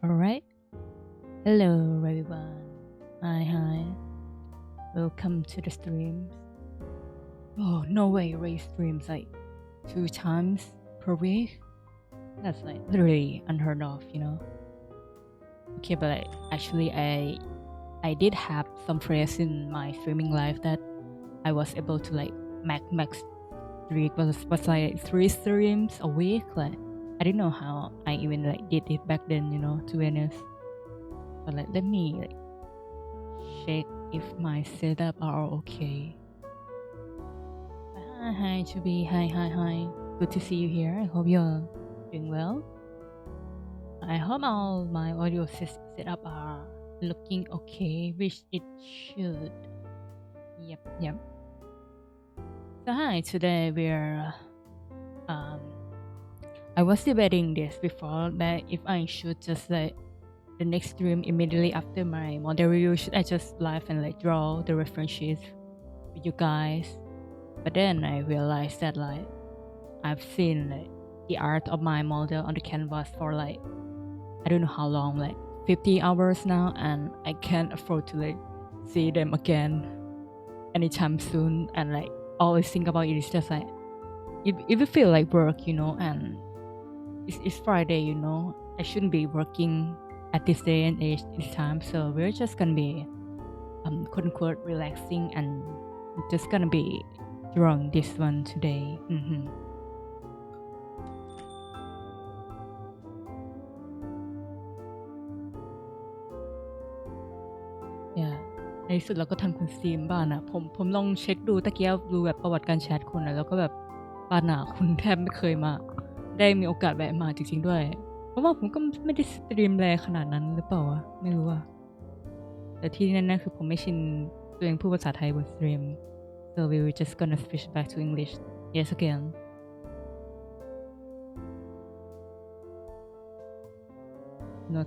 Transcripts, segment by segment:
Alright. Hello everyone. Hi. Welcome to the streams. Oh no way, Ray streams like 2 times per week. That's like literally unheard of. Okay, but actually I did have some phrase in my streaming life that I was able to like max streak was like 3 streams a week. Like I didn't know how I even like did it back then, to be honest. But like let me like check if my setup are okay. Hi, Chubi. Hi. Good to see you here. I hope you're doing well. I hope all my audio setup are looking okay, which it should. Yep. So hi, today we're I was debating this before that if I should just like the next stream immediately after my model review, should I just live and like draw the references with you guys? But then I realized that like I've seen like the art of my model on the canvas for like I don't know how long, like 50 hours now, and I can't afford to like see them again anytime soon. And like always think about it is just like it will feel like work, and it's Friday. I shouldn't be working at this day and age this time, so we're just gonna be quote unquote relaxing and just gonna be drawing this one today. Yeah ในที่สุดเราก็ทันคุณซีมบ้านอะผมลองเช็คดูตะเกียบดูแบบประวัติการแชทคุณนะแล้วก็แบบบ้านอะคุณแทบไม่เคยมาได้มีโอกาสแวะมาจริงๆด้วยเพราะว่าผมก็ไม่ได้สตรีมแรงขนาดนั้นหรือเปล่าวะไม่รู้อะแต่ที่แน่ๆคือผมไม่ชินตัวเองพูดภาษาไทยบนสตรีม so we were just gonna switch back to English yes again.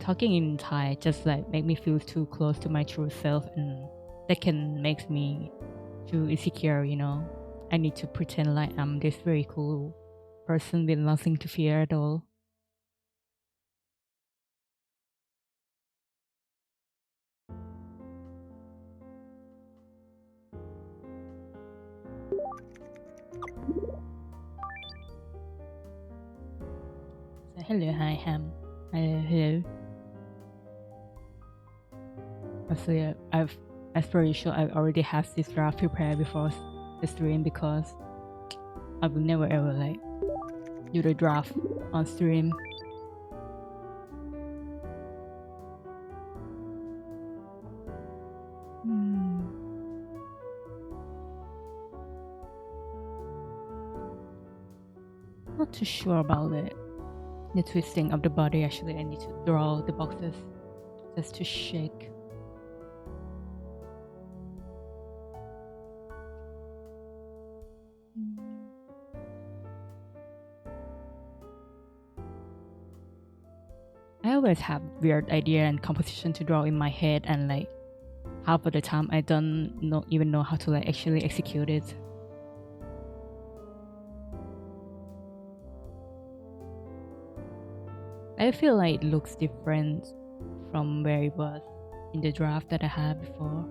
Talking in Thai just like make me feel too close to my true self, and that can make me too insecure. I need to pretend like I'm this very cool person with nothing to fear at all. So, hello, hi, Ham. Hello. Actually, I'm pretty sure I already have this draft prepared before the stream because I will never ever like do the draft on stream. Not too sure about the twisting of the body. Actually, I need to draw the boxes just to shake. I always have weird idea and composition to draw in my head, and like half of the time I don't even know how to like actually execute it. I feel like it looks different from where it was in the draft that I had before.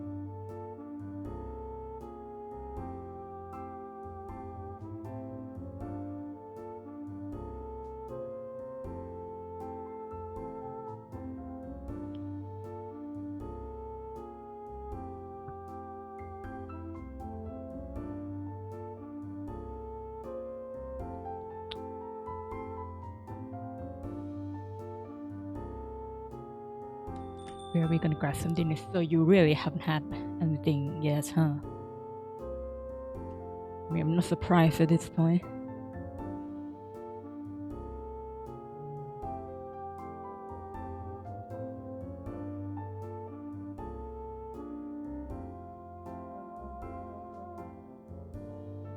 Where are we gonna grab some dinner? So you really haven't had anything yet, huh? I mean, I'm not surprised at this point.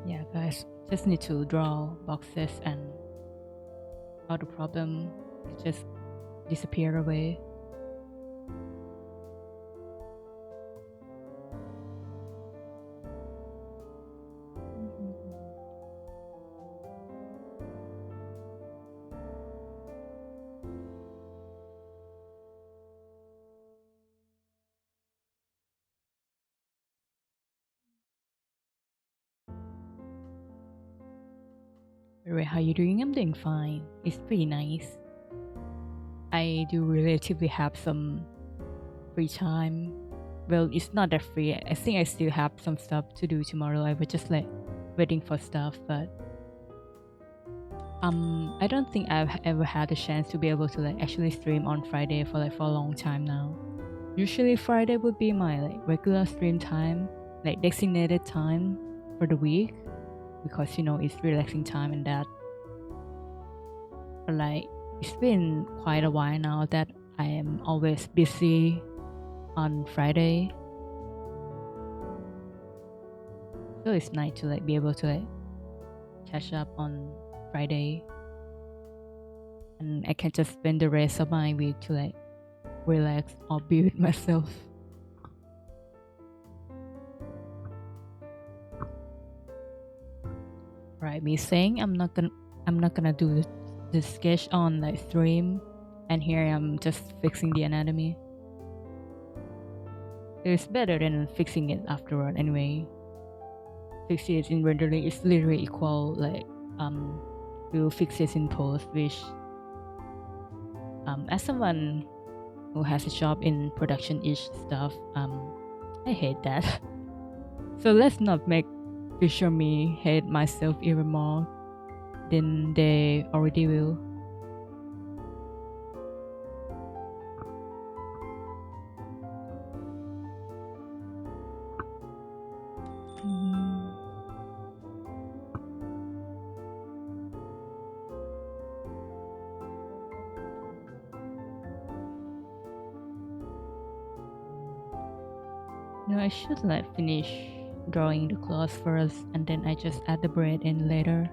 Yeah, guys, just need to draw boxes and all the problem just disappear away. Anyway, how you doing? I'm doing fine. It's pretty nice. I do relatively have some free time. Well, it's not that free. I think I still have some stuff to do tomorrow. I was just like waiting for stuff, but I don't think I've ever had a chance to be able to like actually stream on Friday for a long time now. Usually Friday would be my like regular stream time, like designated time for the week because it's relaxing time and that. But like it's been quite a while now that I am always busy on Friday. So it's nice to like be able to like catch up on Friday and I can just spend the rest of my week to like relax or be with myself. Right, me saying I'm not gonna do the sketch on like stream and here I am just fixing the anatomy. It's better than fixing it afterward anyway. Fixing it in rendering is literally equal like we'll fix it in post, which as someone who has a job in production-ish stuff, I hate that. So let's not make future me hate myself even more than they already will. Mm. No, I should like finish drawing the clothes first and then I just add the bread in later.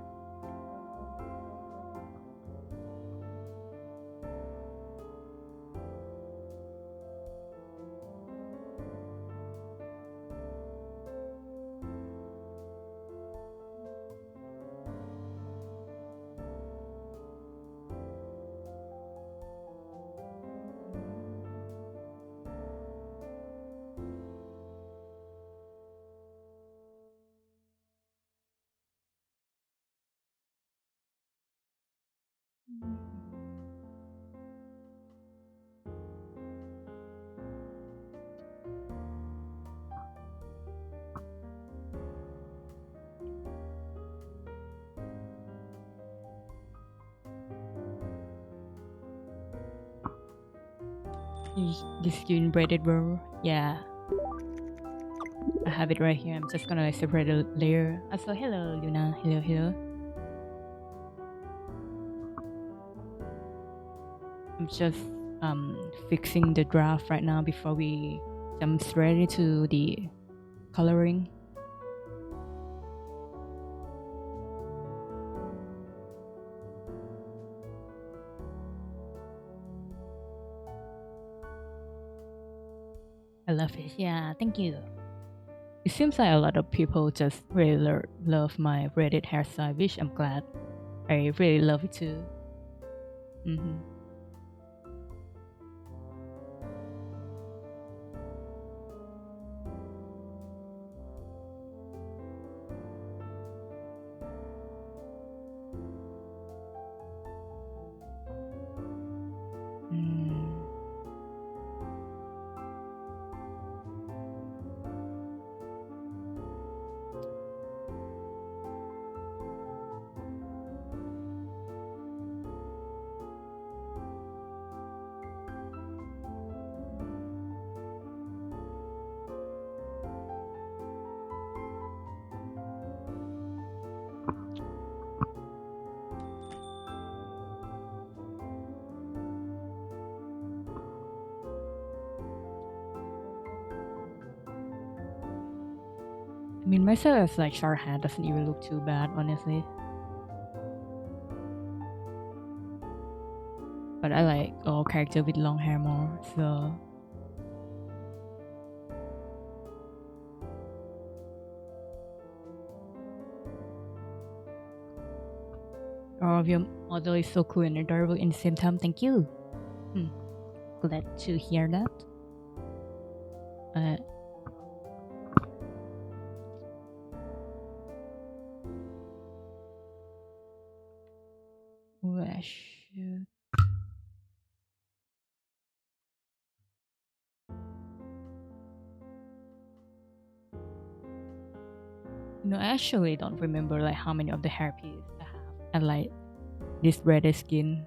This student braided row. Yeah, I have it right here. I'm just gonna like separate a layer. Also, hello Luna. Hello, hello. I'm just fixing the draft right now before we jump straight into the coloring. I love it. Yeah, thank you. It seems like a lot of people just really love my braided hairstyle, which I'm glad. I really love it too. Mm-hmm. Mm. I mean, myself as like short hair doesn't even look too bad, honestly. But I like all character with long hair more, so all of your model is so cool and adorable in the same time. Thank you. Glad to hear that. Uh, I should. I actually don't remember like how many of the hairpiece I have. And like this reddish skin.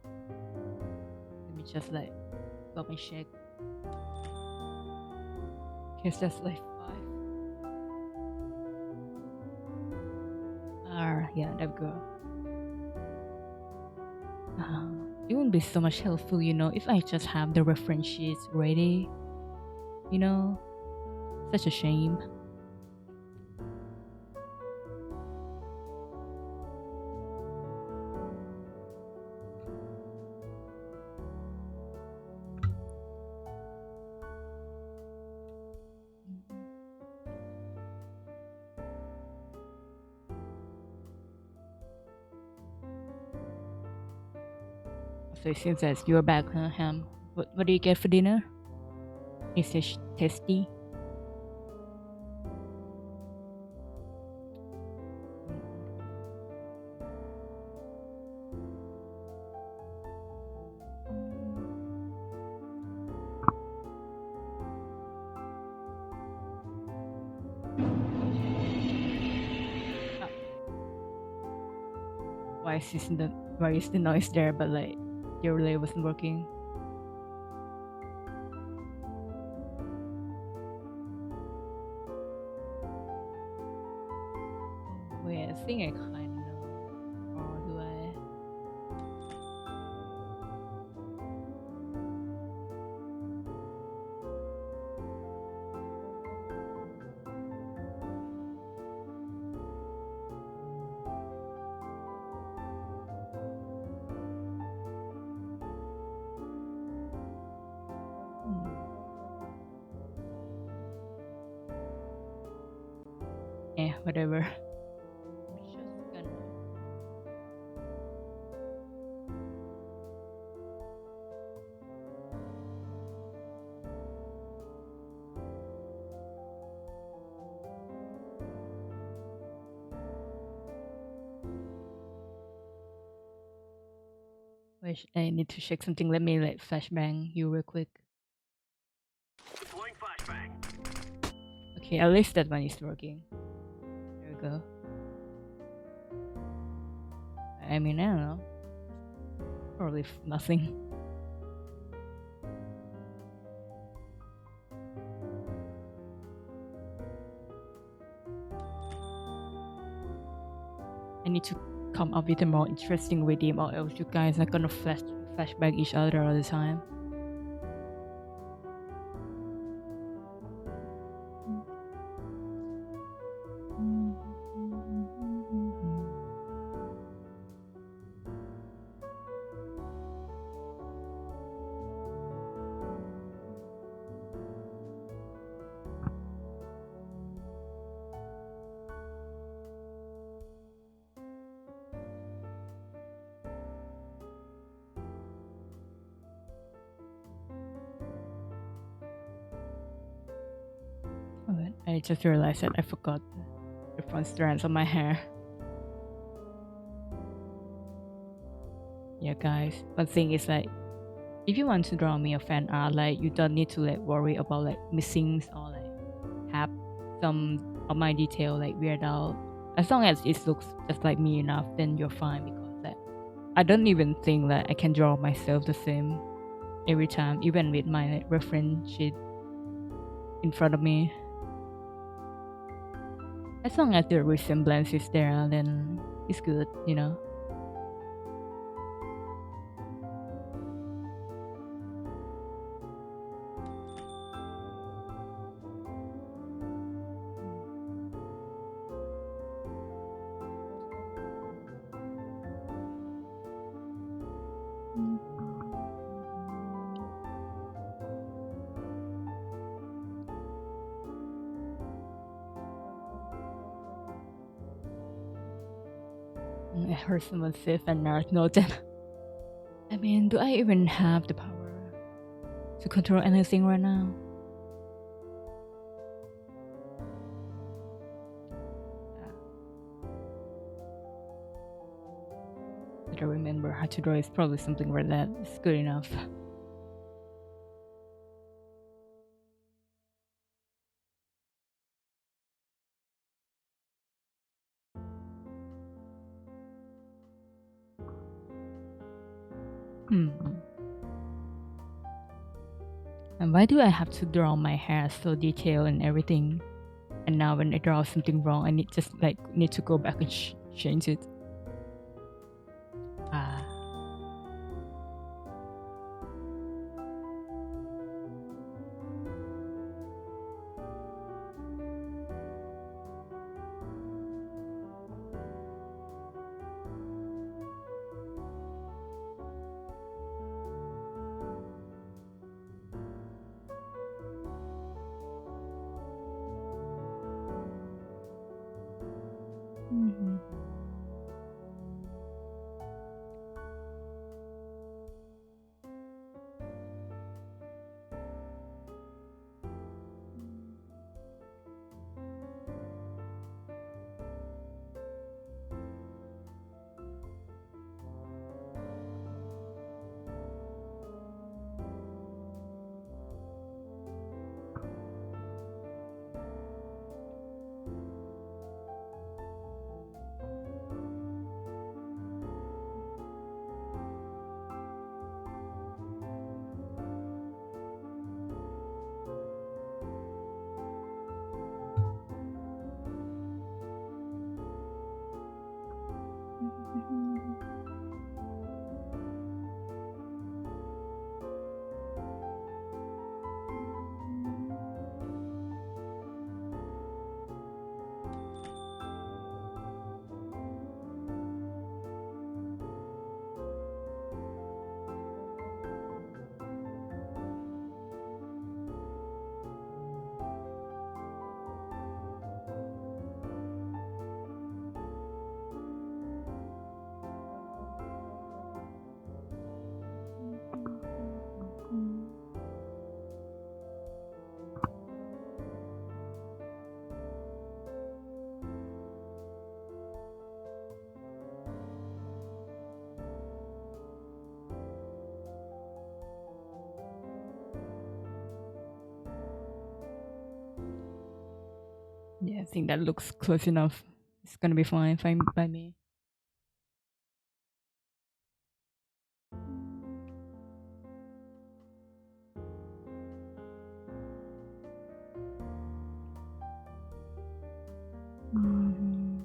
Let me just like stop and check. Guess that's like 5. Yeah, that girl. It won't be so much helpful, if I just have the reference sheets ready. Such a shame. So it seems that you're back, huh, Ham? What do you get for dinner? Is it tasty? Why is the noise there? But like your relay wasn't working. Wait, I think I kind of know. Or do I? Whatever. Just gonna. Wait, I need to check something. Let me like flashbang you real quick. Deploying flashbang. Okay, at least that one is working. There we go. I mean, I don't know. Probably nothing. I need to come up with a more interesting redeem, or else you guys are gonna flashback each other all the time. I just realized that I forgot the front strands on my hair. Yeah, guys. One thing is like, if you want to draw me a fan art, like you don't need to like worry about like missing or like have some of my detail like weird out. As long as it looks just like me enough, then you're fine, because like I don't even think that I can draw myself the same every time, even with my like, reference sheet in front of me. As long as the resemblance is there, then it's good, I heard someone say fan art note. I mean, do I even have the power to control anything right now? I remember how to draw is probably something where that is good enough. Hmm. And why do I have to draw my hair so detailed and everything? And now when I draw something wrong, I need to go back and change it. Ah. Mhm. Yeah, I think that looks close enough. It's gonna be fine by me. Mhm.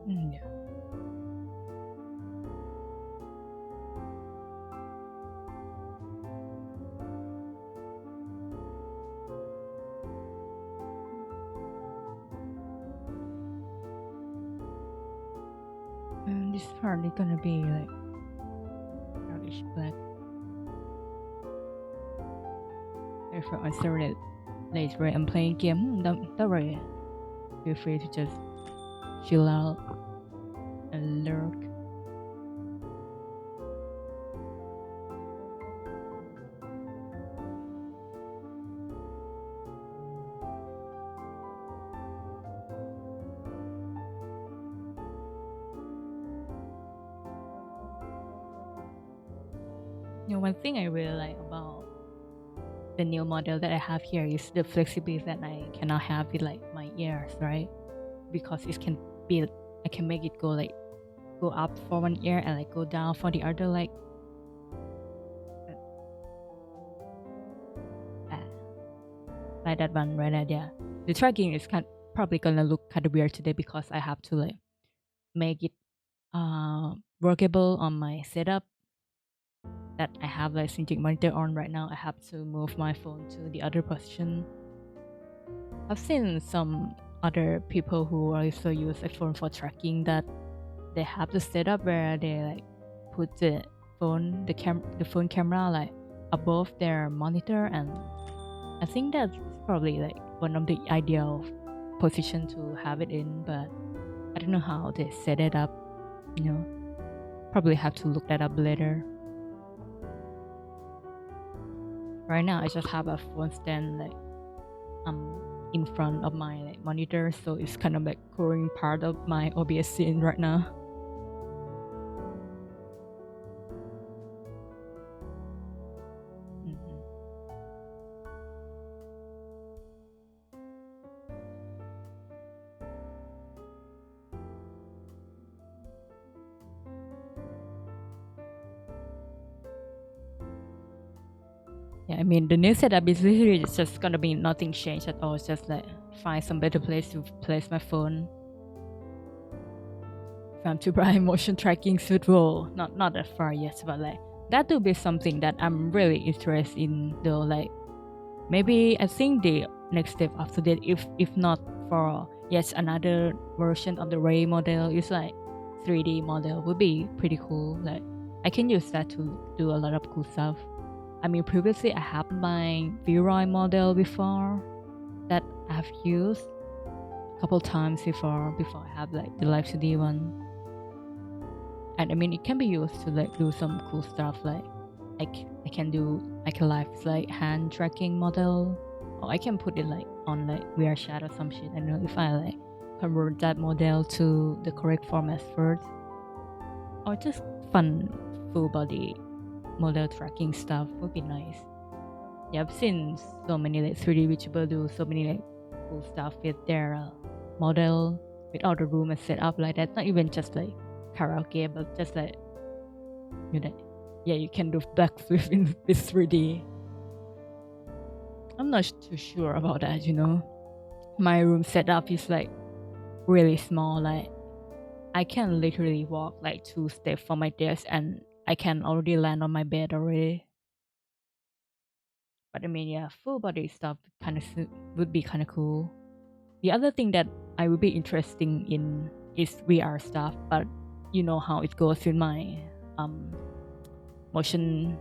Yeah. And this is hardly gonna be like brownish black. If I answer it later, I'm playing game. Don't worry. Feel free to just chill out and lurk. One thing I really like about the new model that I have here is the flexibility that I cannot have with like my ears, right? because it can be, I can make it go up for one ear and go down for the other, uh, like that one right there. The tracking is probably gonna look kind of weird today because I have to make it workable on my setup that I have sync monitor on right now. I have to move my phone to the other position. I've seen some other people who also use a phone for tracking that they have the setup where they put the phone camera above their monitor, and I think that's probably one of the ideal position to have it in, but I don't know how they set it up, probably have to look that up later. Right now I just have a phone stand in front of my monitor, so it's kind of covering part of my OBS scene right now. Yeah, I mean, the new setup is literally just gonna be nothing changed at all. It's just find some better place to place my phone. From to buy motion tracking suit roll. Not that far yet, but that would be something that I'm really interested in though. Maybe I think the next step after that, if not for yet another version of the Ray model, is 3D model would be pretty cool. I can use that to do a lot of cool stuff. I mean, previously I have my drawin model before that I've used a couple times before I have the Live 2D one. And I mean, it can be used to do some cool stuff. I can do a live hand tracking model, or I can put it on VR chat or some shit. I don't know if I convert that model to the correct format first, or just fun full body model tracking stuff would be nice. Yeah, I've seen so many 3D VTuber do so many cool stuff with their model, with all the room and set up like that. Not even just karaoke, but just yeah, you can do backflip in this 3D. I'm not too sure about that, My room setup is really small. I can literally walk 2 steps from my desk and I can already land on my bed already. But I mean, yeah, full body stuff would be kind of cool. The other thing that I would be interested in is VR stuff, but you know how it goes with my motion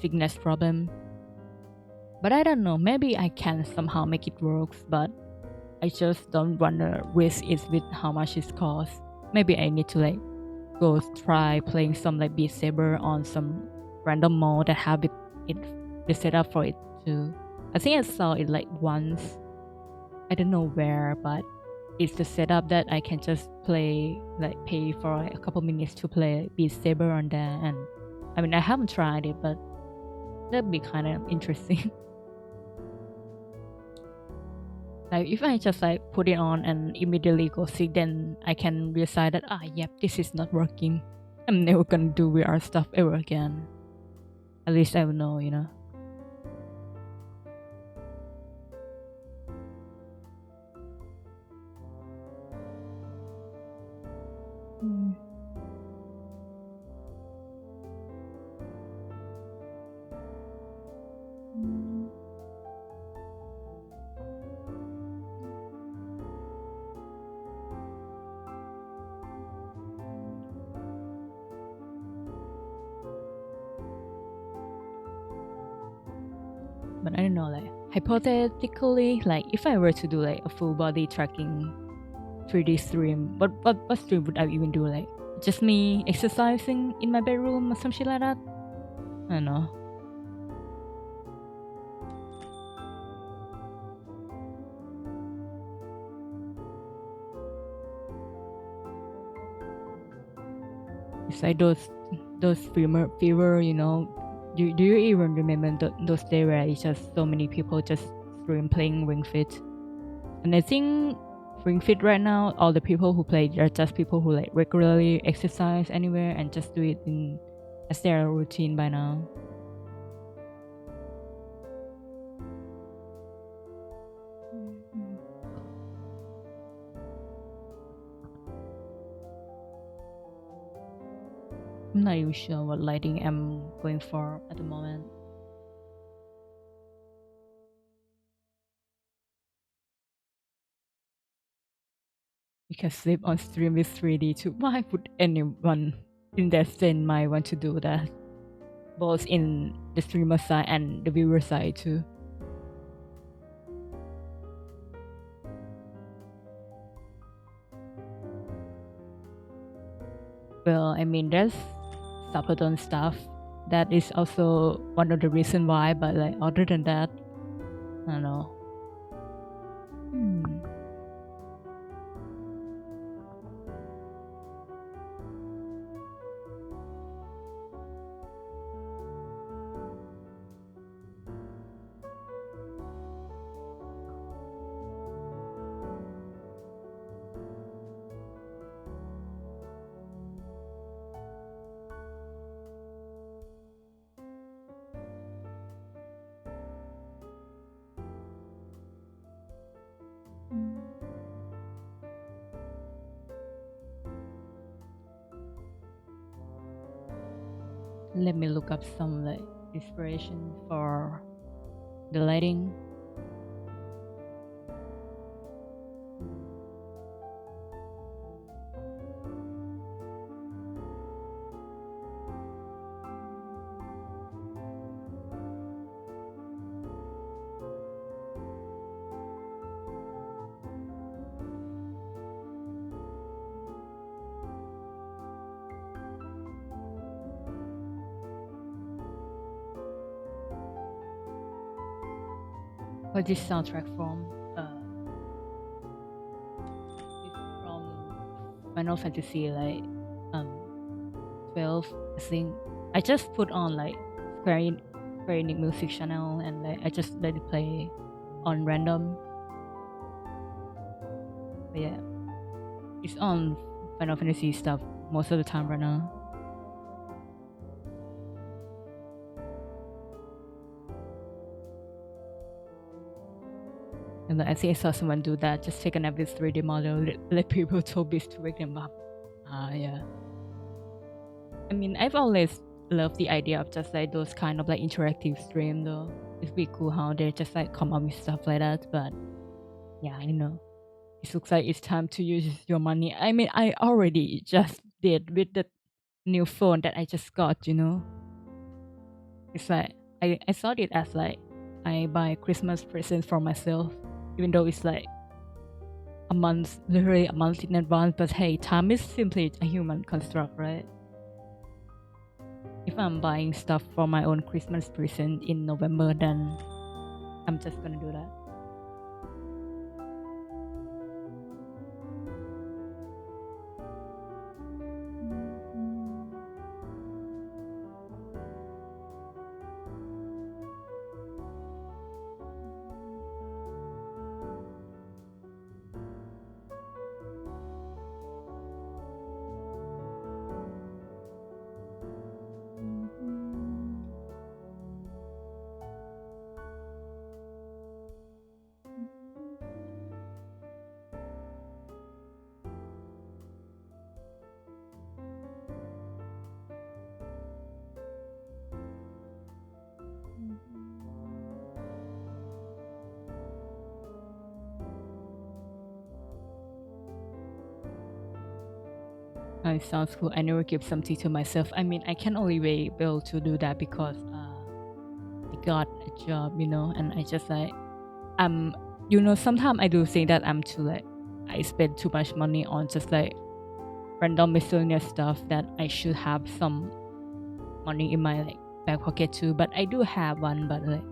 sickness problem. But I don't know, maybe I can somehow make it work, but I just don't want to risk it with how much it costs. Maybe I need to go try playing some Beat Saber on some random mode that have it set up for it too. I think I saw it once. I don't know where, but it's the setup that I can just play, pay for a couple minutes to play Beat Saber on there. And I mean, I haven't tried it, but that'd be kind of interesting. If I just put it on and immediately go sick, then I can decide that yep, this is not working. I'm never gonna do VR stuff ever again. At least I will know, But I don't know, hypothetically, if I were to do a full body tracking 3D stream, what stream would I even do? Just me exercising in my bedroom or some shit like that? I don't know. It's those fever, do you even remember those days where it's just so many people just stream playing Ring Fit? And I think Ring Fit right now, all the people who play are just people who like regularly exercise anywhere and just do it in as their routine by now. I'm not even sure what lighting I'm going for at the moment. Because sleep on stream is 3D too. Why would anyone in their sane mind want to do that? Both in the streamer side and the viewer side too. Well, I mean, there's Sabaton stuff. That is also one of the reason why, but like other than that, I don't know. Let me look up some like inspiration for the lighting. What this soundtrack from? It's from Final Fantasy like 12. I think I just put on like Square Enix music channel and like I just let it play on random. But yeah, it's on Final Fantasy stuff most of the time right now. And I think I saw someone do that. Just take an average 3D model, let people tell bits to wake them up. Yeah. I mean, I've always loved the idea of just like those kind of like interactive stream though. It'd be cool how they just like come up with stuff like that. But yeah, you know, it looks like it's time to use your money. I mean, I already just did with the new phone that I just got, you know. It's like I saw it as like I buy Christmas presents for myself, even though it's like a month, literally a month in advance. But hey, time is simply a human construct, right? If I'm buying stuff for my own Christmas present in November, then I'm just gonna do that. Oh, it sounds cool. I never keep something to myself. I mean, I can only be able to do that because I got a job, you know, and I just like you know, sometimes I do think that I'm too like I spend too much money on just like random miscellaneous stuff that I should have some money in my like back pocket too. But I do have one, but like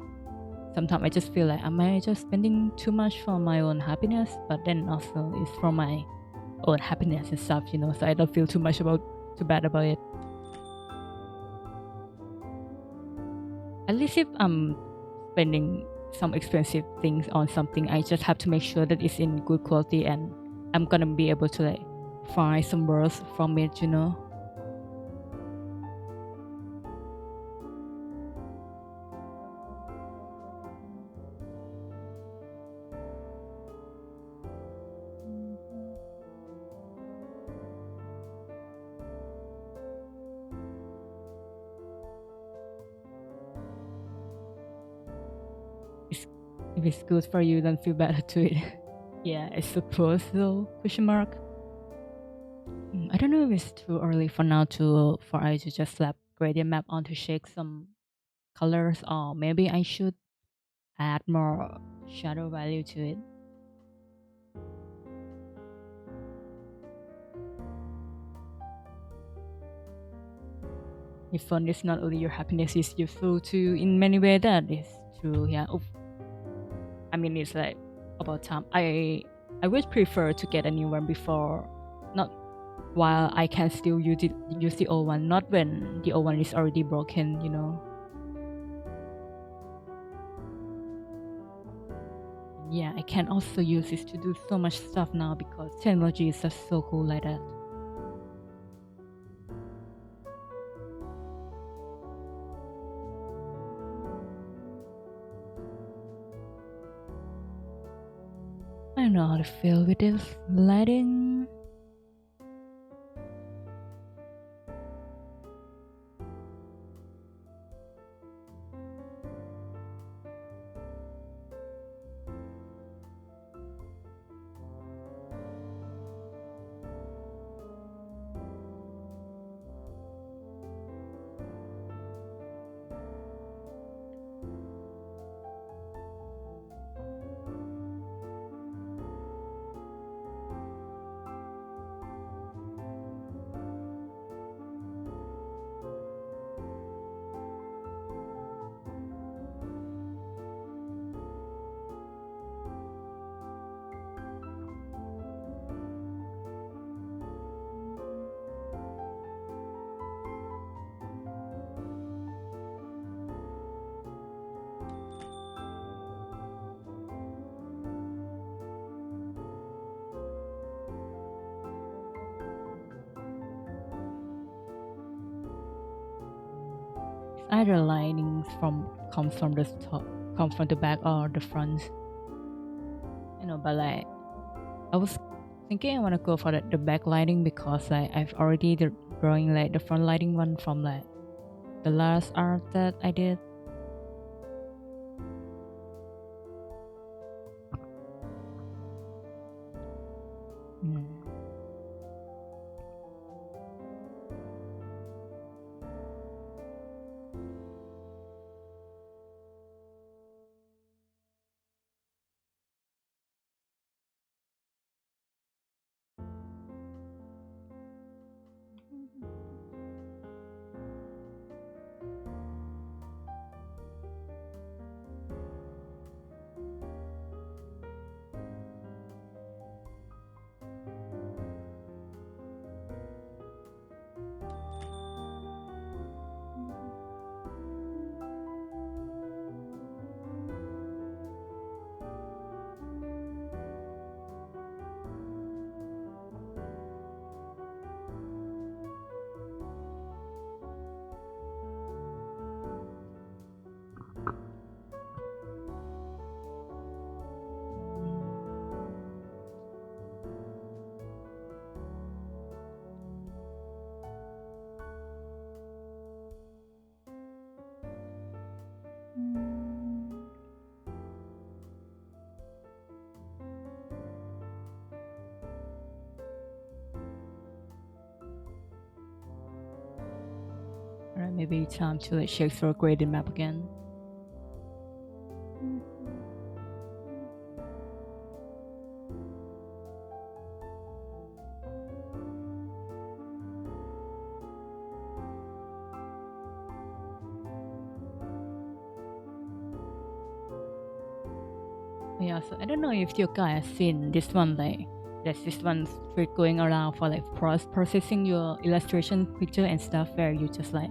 sometimes I just feel like am I just spending too much for my own happiness? But then also it's for my own happiness and stuff, you know, so I don't feel too bad about it. At least if I'm spending some expensive things on something, I just have to make sure that it's in good quality and I'm gonna be able to like find some words from it, you know. It's, if it's good for you, then feel better to it. Yeah, I suppose so. Question mark. I don't know if it's too early for now for I to just slap gradient map on to shake some colors, or maybe I should add more shadow value to it. If fun is not only your happiness, is useful too in many ways. That is true. Yeah. Oof. I mean, it's like about time. I would prefer to get a new one before, not while I can still use the old one, not when the old one is already broken. You know. Yeah, I can also use this to do so much stuff now because technology is just so cool like that. I don't know how to feel with this lighting. Either linings from comes from the top, come from the back or the front. You know, but like I was thinking I wanna go for the back lighting because like I've already drawing like the front lighting one from like the last art that I did. Mm. Alright, maybe time to like check for a graded map again. Yeah, so I don't know if you guys seen this one, like there's this one trick going around for like processing your illustration picture and stuff where you just like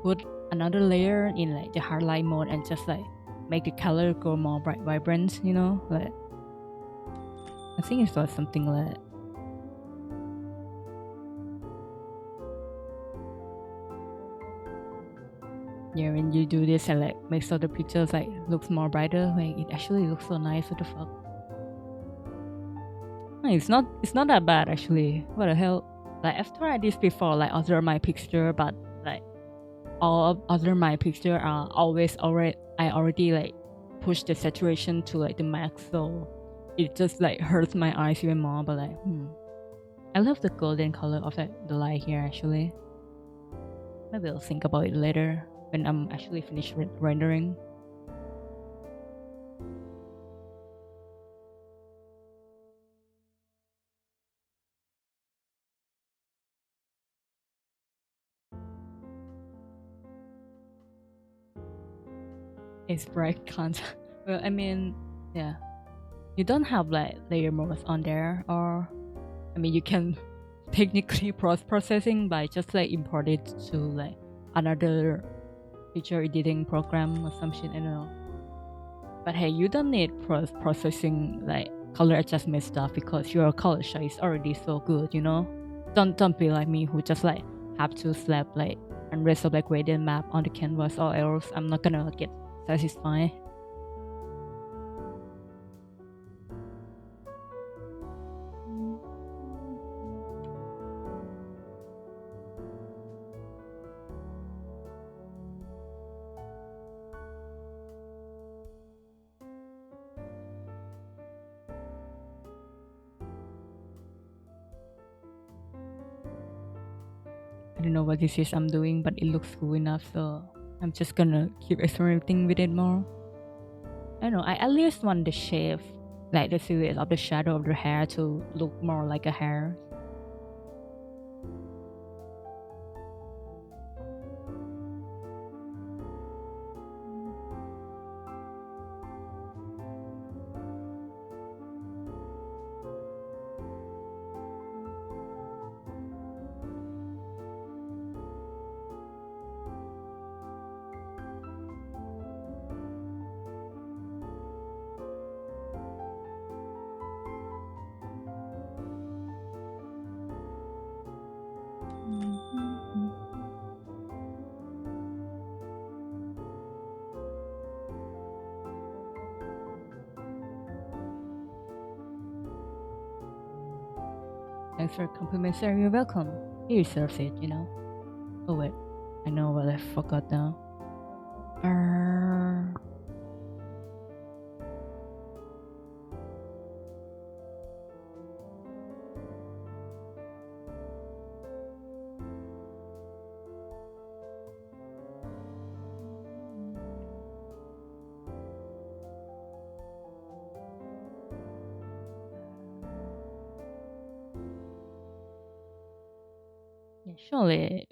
put another layer in like the highlight mode and just like make the color go more bright vibrant, you know, like I think it was something like, yeah, when you do this and like makes all the pictures like looks more brighter, like it actually looks so nice. What the fuck? No, it's not that bad actually. What the hell? Like I've tried this before, like other my picture, but like all of other my picture are always already I already like push the saturation to like the max, so it just like hurts my eyes even more. But like, I love the golden color of the light here actually. Maybe I'll think about it later when I'm actually finished rendering. It's bright content. Well, I mean, yeah, you don't have like layer modes on there, or I mean, you can technically processing by just like import it to like another picture editing program or some shit. I don't know. But hey, you don't need processing like color adjustment stuff because your color shot is already so good. Don't be like me who just like have to slap like and rest of like gradient map on the canvas, or else I'm not gonna get satisfied. I don't know what this is I'm doing, but it looks cool enough, so I'm just gonna keep experimenting with it more. I don't know, I at least want the shape, like the silhouette of the shadow of the hair to look more like a hair. Thanks for compliment, sir. You're welcome. He deserves it. Oh wait, I know what I forgot now. Uh, yeah, surely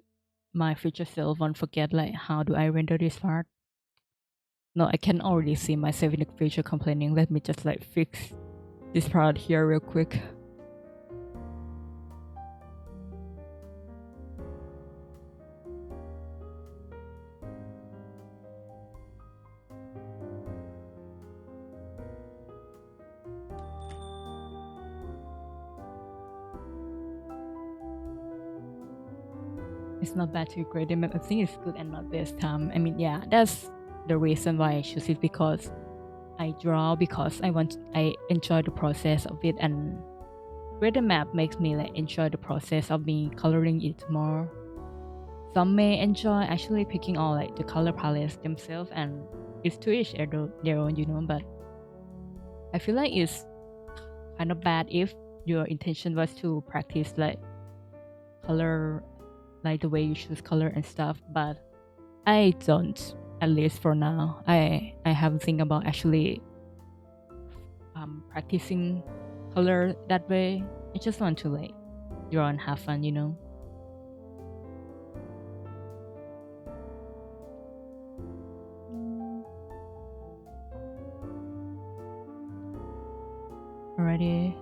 my future self won't forget like how do I render this part. No, I can already see myself in the future complaining. Let me just like fix this part here real quick. It's not bad to grade it. I think it's good and not this time. I mean, yeah, that's the reason why I choose it, because I draw because I enjoy the process of it, and grade the map makes me like enjoy the process of me coloring it more. Some may enjoy actually picking all like the color palettes themselves, and it's to each their own. But I feel like it's kind of bad if your intention was to practice like color, like the way you choose color and stuff. But I don't, at least for now. I haven't think about actually practicing color that way. I just want to like draw and have fun. Alrighty.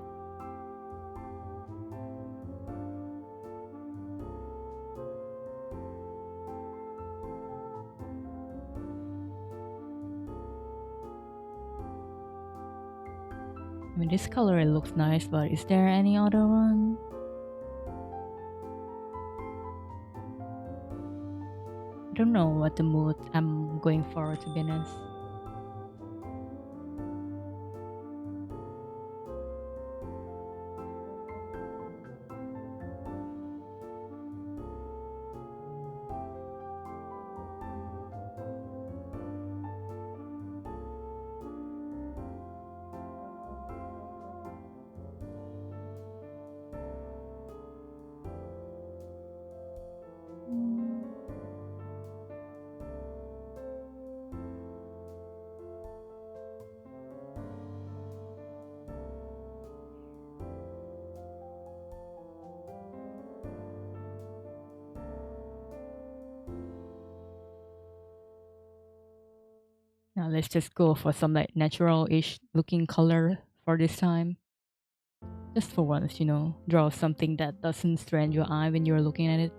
I mean, this color it looks nice, but is there any other one? I don't know what the mood I'm going for, to be honest. Now let's just go for some like natural-ish looking color for this time. Just for once, draw something that doesn't strain your eye when you're looking at it.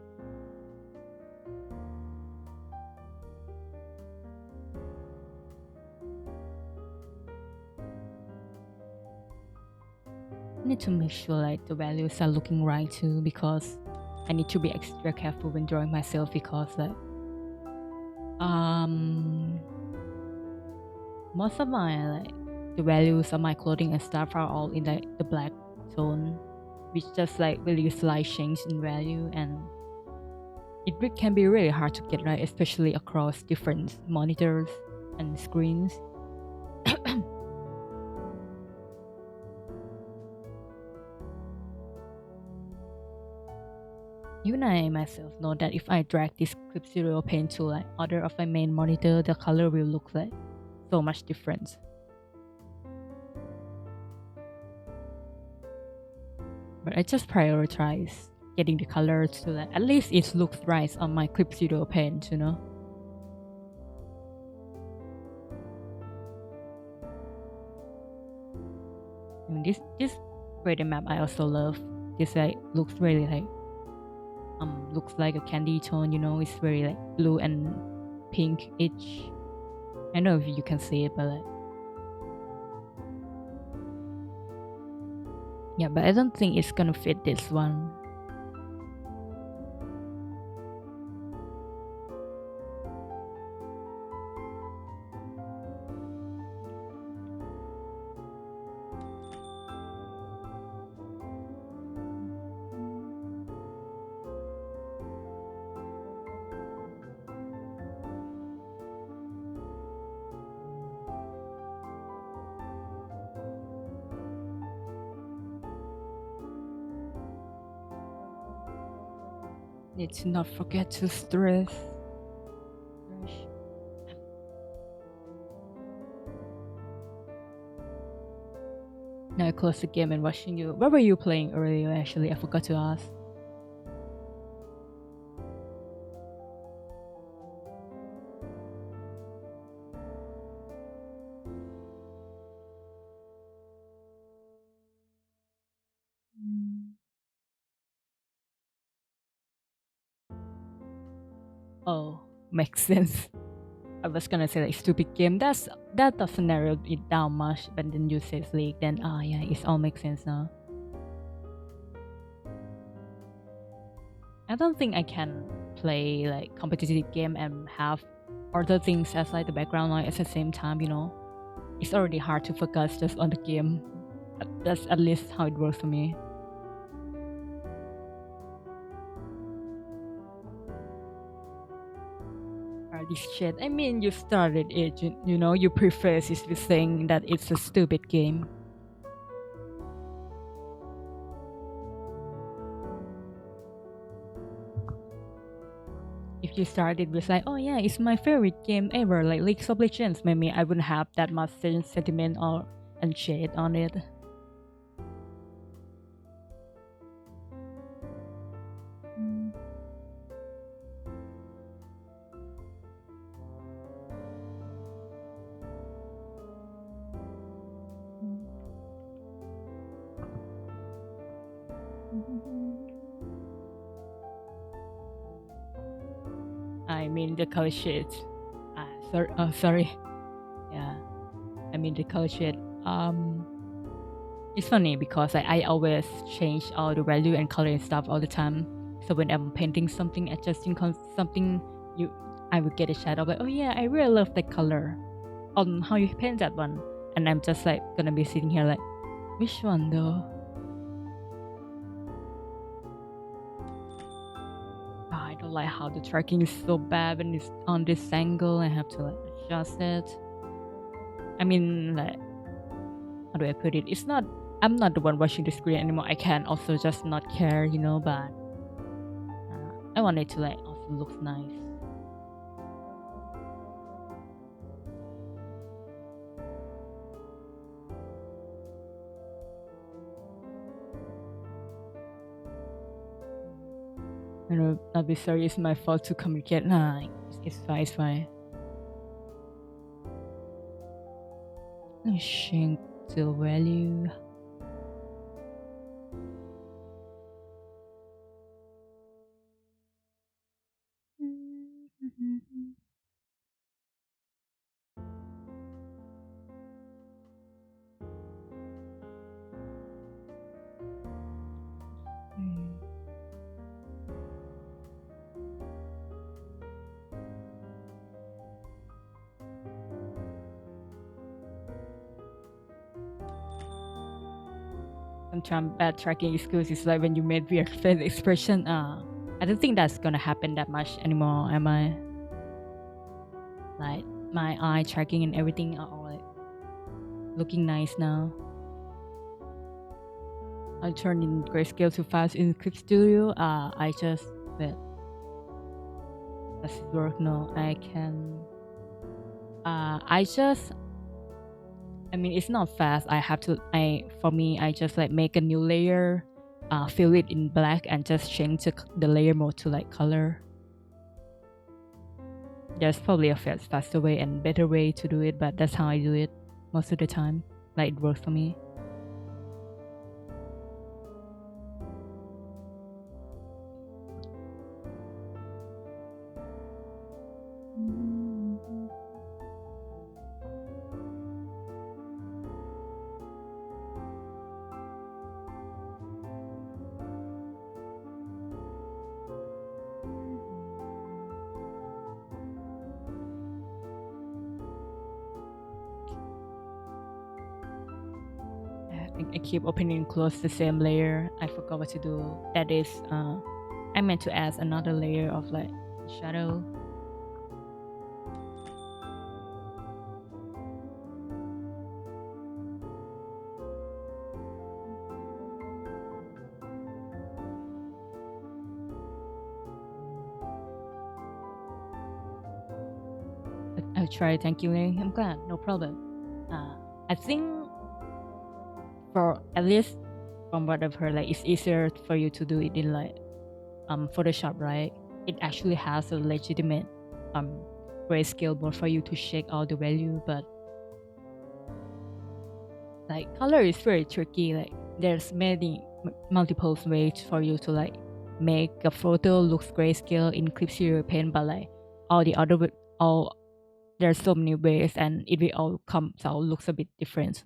I need to make sure like the values are looking right too, because I need to be extra careful when drawing myself, because like most of my like the values of my clothing and stuff are all in like the black tone, which just like really slight change in value, and can be really hard to get right, especially across different monitors and screens. Even I myself know that if I drag this Clip Studio Pen to like other of my main monitor, the color will look like so much different. But I just prioritize getting the color to like at least it looks right on my Clip Studio Pen, I mean, this gradient map I also love. This like looks really like looks like a candy tone, it's very like blue and pink each. I don't know if you can see it, but like yeah, but I don't think it's gonna fit this one. Need to not forget to stress. Now I close the game and watching you. What were you playing earlier? Actually, I forgot to ask. Oh, makes sense. I was gonna say like stupid game. That doesn't narrow it down much, but then you say League, then yeah, it all makes sense now. I don't think I can play like competitive game and have other things as like the background noise at the same time, It's already hard to focus just on the game. That's at least how it works for me. This shit. I mean, you started it, you preface it with saying that it's a stupid game. If you started with like, oh yeah, it's my favorite game ever, like League of Legends, maybe I wouldn't have that much sentiment or and shade on it. I mean the color shade. Sorry. Yeah, I mean the color shade. It's funny because I always change all the value and color and stuff all the time. So when I'm painting something, adjusting something, you I would get a shadow like, oh yeah, I really love that color on how you paint that one, and I'm just like gonna be sitting here like, which one though? I don't like how the tracking is so bad when it's on this angle. I have to like adjust it. I mean, like, how do I put it? It's not. I'm not the one watching the screen anymore. I can also just not care, but I want it to like also look nice. I'll be sorry. It's my fault to communicate. Nah, it's fine. It's fine. Shrink to value. Sometimes bad tracking skills is like when you made weird face expression. I don't think that's gonna happen that much anymore. Am I? Like my eye tracking and everything are all like looking nice now. I turned in grayscale too fast in Clip Studio. I just wait. Does it work? No, I can. I mean, it's not fast. For me, I just like make a new layer, fill it in black, and just change the layer mode to like color. There's probably a faster way and better way to do it, but that's how I do it most of the time. Like, it works for me. I keep opening and close the same layer. I forgot what to do. That is, I meant to add another layer of like shadow. I'll try. Thank you. I'm glad. No problem. I think for at least from what I've heard, like it's easier for you to do it in like Photoshop, right? It actually has a legitimate grayscale mode for you to shake all the value, but like color is very tricky. Like there's multiple ways for you to like make a photo looks grayscale in Clip Studio Paint, but like all the other all there's so many ways, and it will all comes out looks a bit different.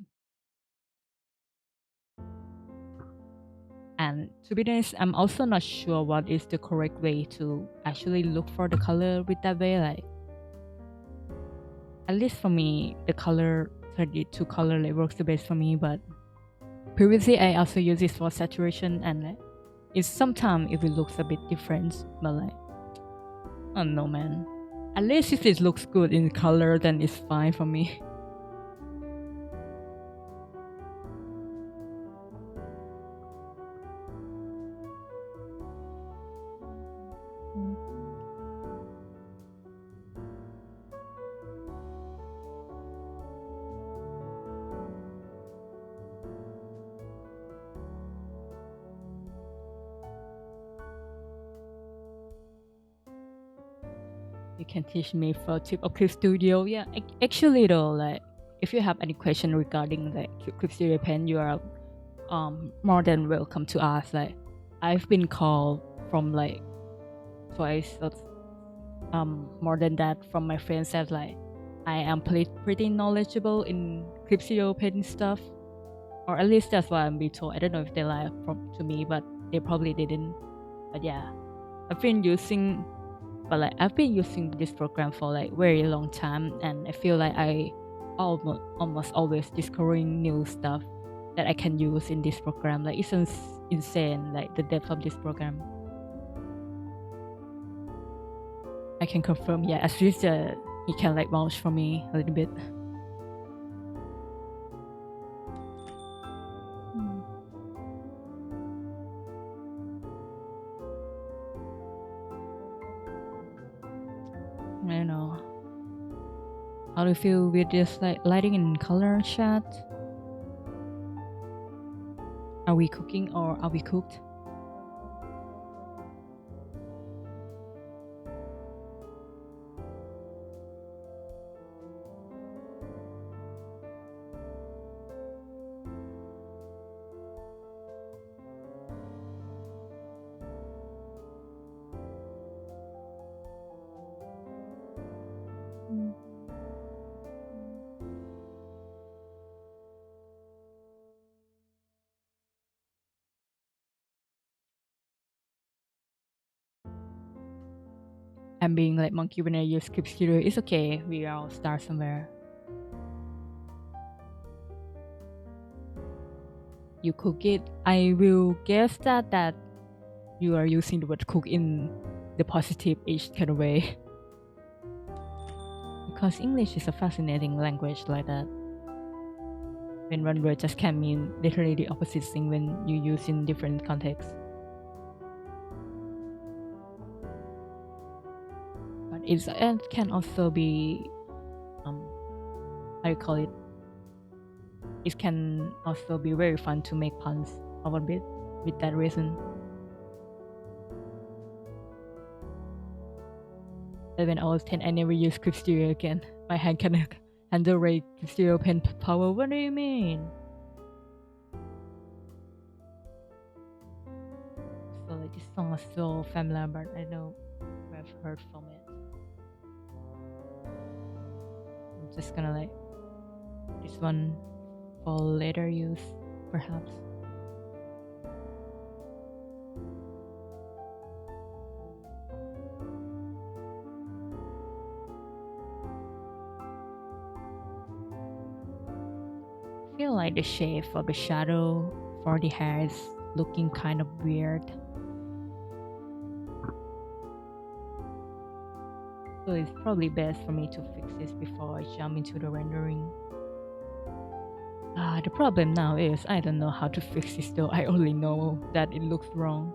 And to be honest, I'm also not sure what is the correct way to actually look for the color with that way. Like, at least for me, the color 32 color like works the best for me. But previously, I also use this for saturation, and like, it's sometimes it looks a bit different. But like, I don't know, man. At least if it looks good in color, then it's fine for me. You can teach me for tip of Clip Studio. Yeah, actually though, like if you have any question regarding like Clip Studio Pen, you are more than welcome to ask. Like I've been called from like twice or more than that from my friends that like I am pretty knowledgeable in Clip Studio Pen stuff. or at least that's what I'm being told. I don't know if they lie to me, but they probably didn't. But yeah, I've been using, but like I've been using this program for like very long time, and I feel like I almost always discovering new stuff that I can use in this program. Like it's insane, like the depth of this program. I can confirm, yeah, at least he can like vouch for me a little bit. I don't know. How do you feel with this like lighting and color chat? Are we cooking or are we cooked? I'm being like monkey when I use Script Studio. It's okay. We all start somewhere. You cook it. I will guess that you are using the word cook in the positive ish kind of way. Because English is a fascinating language like that. When one word just can mean literally the opposite thing when you use in different contexts. But it can also be how you call it? It can also be very fun to make puns of a bit with that reason. But when I was 10, I never used Clip Studio again. My hand cannot handle Ray Clip Studio pen power. What do you mean? So like this song is so familiar, but I know where I've heard from it. I'm just gonna like this one for later use, perhaps. I feel like the shape of the shadow for the hair is looking kind of weird. So it's probably best for me to fix this before I jump into the rendering. The problem now is I don't know how to fix this though. I only know that it looks wrong.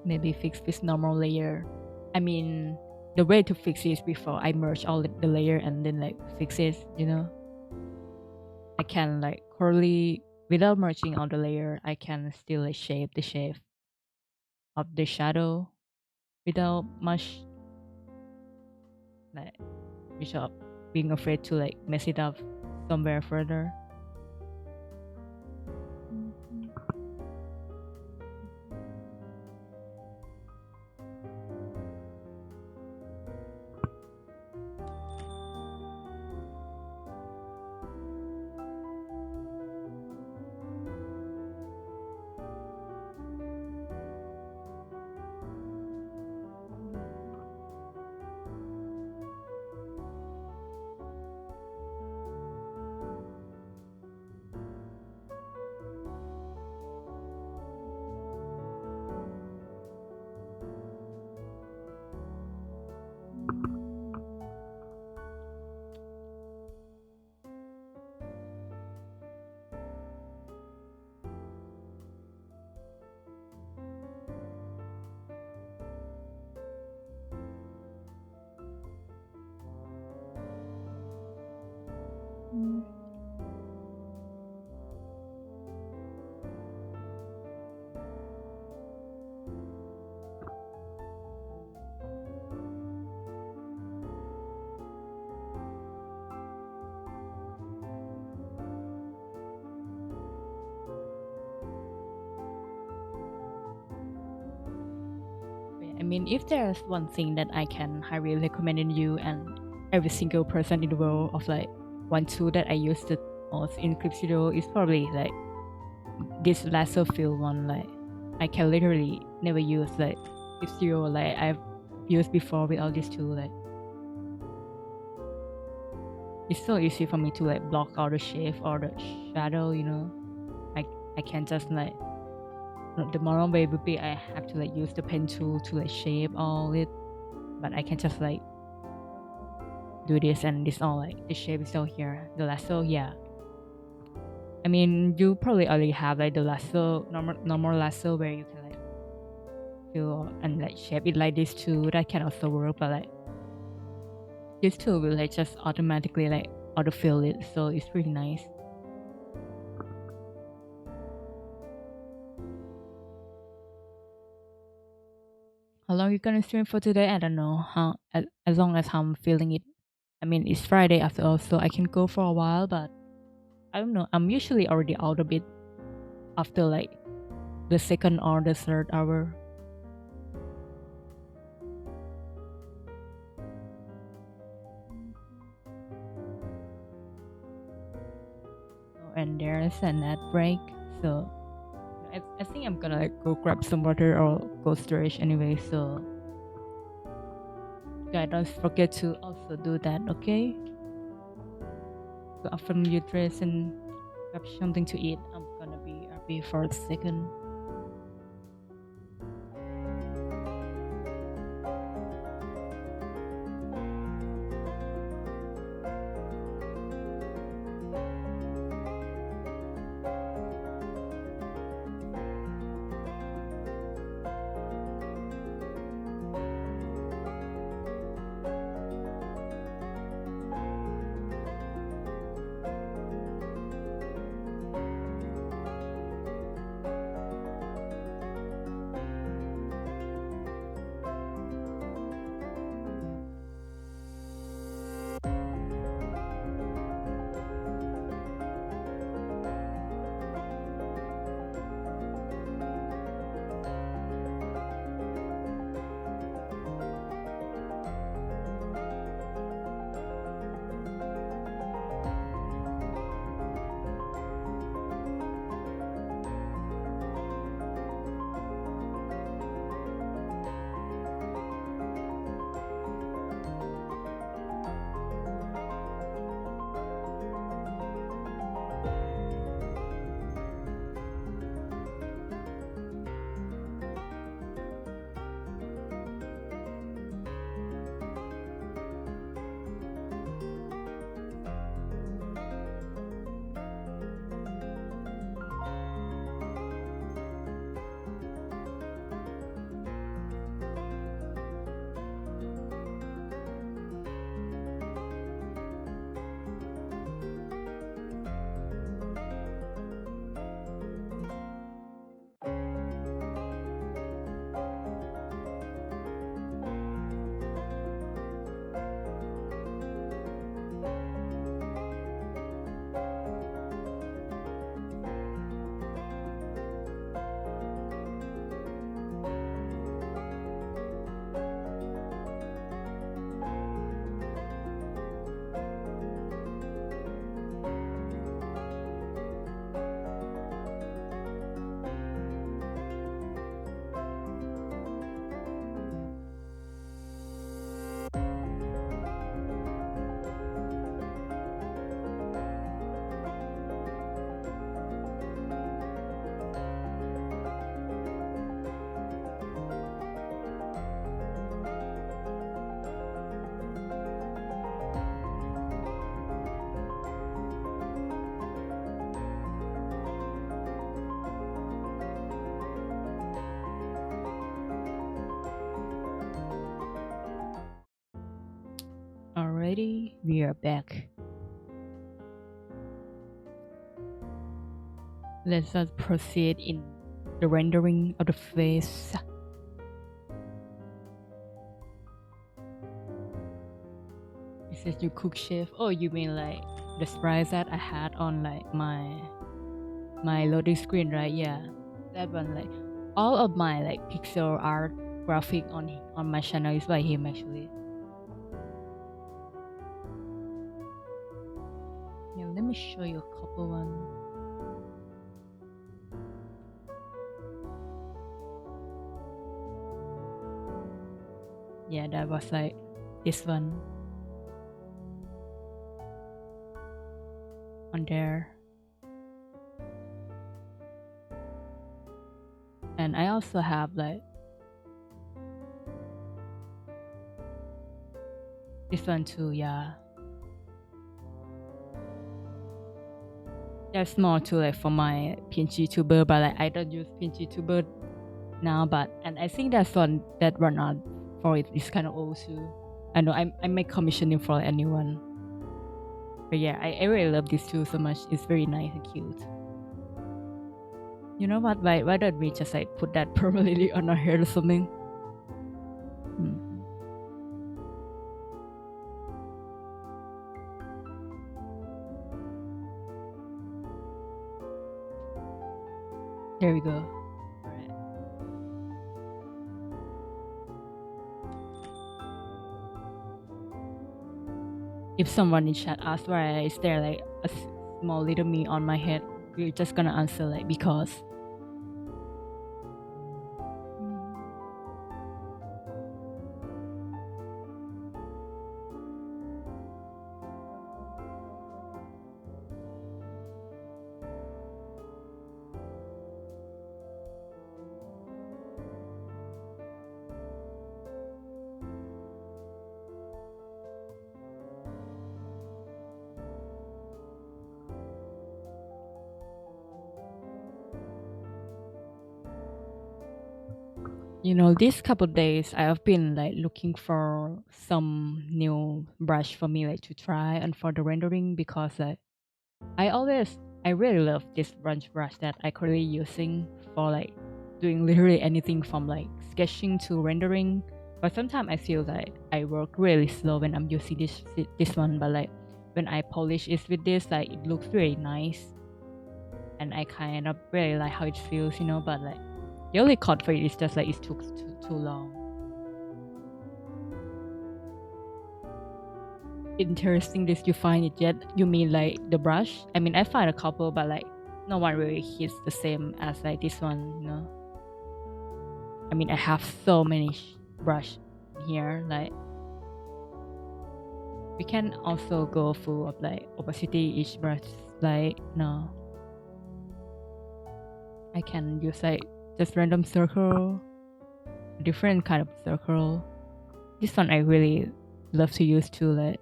Maybe fix this normal layer. I mean, the way to fix it is before I merge all the layer and then like fix it, you know? I can like curly without merging all the layer, I can still like shape the shape of the shadow without much like without being afraid to like mess it up somewhere further. I mean, if there's one thing that I can highly recommend in you and every single person in the world of like one tool that I use the most in Clip Studio is probably like this lasso fill one. Like I can literally never use like Clip Studio like I've used before with all these tools. Like it's so easy for me to like block out the shape or the shadow. I can just like the moral way would be I have to like use the pen tool to like shape all it, but I can just like do this and this all like the shape is all here. The lasso, yeah. I mean, you probably already have like the lasso, normal lasso where you can like fill and like shape it like this too. That can also work, but like this tool will like just automatically like autofill it, so it's pretty nice. How long you gonna stream for today? I don't know. How as long as I'm feeling it. I mean, it's Friday after all, so I can go for a while. But I don't know. I'm usually already out a bit after like the second or the third hour. And there's an ad break, so I think I'm gonna like go grab some water or go storage anyway. So guys, don't forget to also do that, okay? So after you dress and grab something to eat, I'm gonna be RP for a second. Alrighty, we are back. Let's just proceed in the rendering of the face. It says you cook chef. Oh, you mean like the sprites that I had on like my loading screen, right? Yeah, that one. Like all of my like pixel art graphic on my channel is by him actually. Yeah, let me show you a couple one. Yeah, that was like this one on there. And I also have like this one too, yeah. They're small too, like for my PNG tuber, but like I don't use PNG tuber now. But and I think that's one that run on for it is kind of old too. I know I make commissioning for anyone. But yeah, I really love this too so much. It's very nice and cute. You know what? Why don't we just like put that permanently on our hair or something? Hmm. There we go. Alright. If someone in chat asks why is there like a small little me on my head, we're just gonna answer like because. You know, these couple days I have been like looking for some new brush for me like to try and for the rendering because like I really love this brush that I currently using for like doing literally anything from like sketching to rendering. But sometimes I feel like I work really slow when I'm using this one, but like when I polish it with this, like it looks really nice and I kind of really like how it feels, you know. But like the only con for it is just like it took too long. Interesting this you find it yet? You mean like the brush? I mean I find a couple, but like no one really hits the same as like this one, you know. I mean I have so many brush here. Like we can also go full of like opacity each brush. Like no, I can use like just random circle, different kind of circle. This one I really love to use too. Like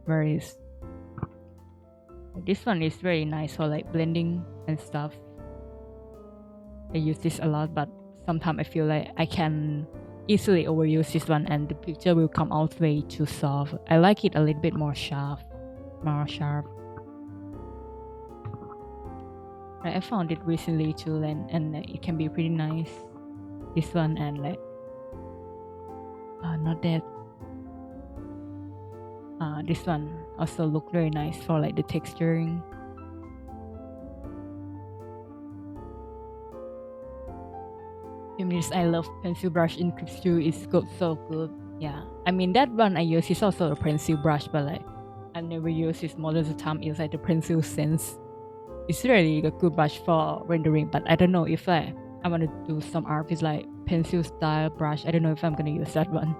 where is this one is very nice for like blending and stuff. I use this a lot, but sometimes I feel like I can easily overuse this one and the picture will come out way too soft. I like it a little bit more sharp, more sharp. I found it recently too, and it can be pretty nice. This one and like, not that. This one also look very nice for like the texturing. Feminist, I love pencil brush in Crips too. It's good, so good. Yeah, I mean that one I use is also a pencil brush, but like I never use it most of the time. It's like the pencil sense. It's really a good brush for rendering, but I don't know if like I want to do some art with like pencil style brush. I don't know if I'm gonna use that one.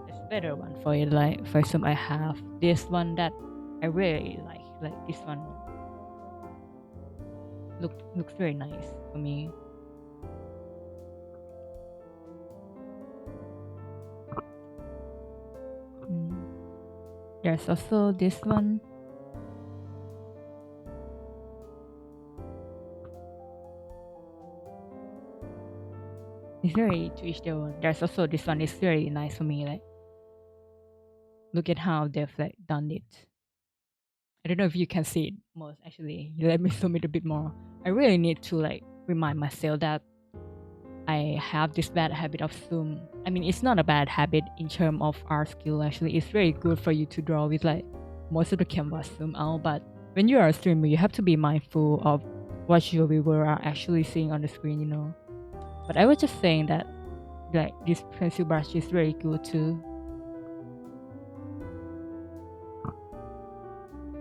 It's a better one for it. Like for example, I have this one that I really like this one. Looks very nice for me. There's also this one. It's very to each their own. There's also this one. It's very nice for me. Like, look at how they've like done it. I don't know if you can see it most actually. You let me zoom it a bit more. I really need to like remind myself that I have this bad habit of zoom. I mean, it's not a bad habit in terms of art skill. Actually, it's very good for you to draw with like most of the canvas zoom out. But when you are a streamer, you have to be mindful of what your viewer are actually seeing on the screen. You know. But I was just saying that like this pencil brush is very good too.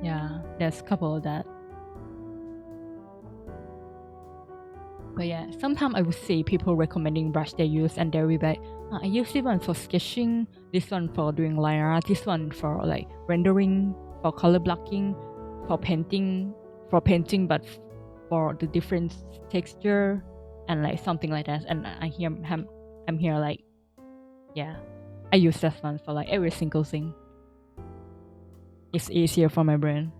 Yeah, there's a couple of that. But yeah, sometimes I would see people recommending brush they use and they'll be like, I use this one for sketching, this one for doing line art, this one for like rendering, for color blocking, for painting, but for the different texture and like something like that. And I'm here like, yeah, I use that one for like every single thing. It's easier for my brain.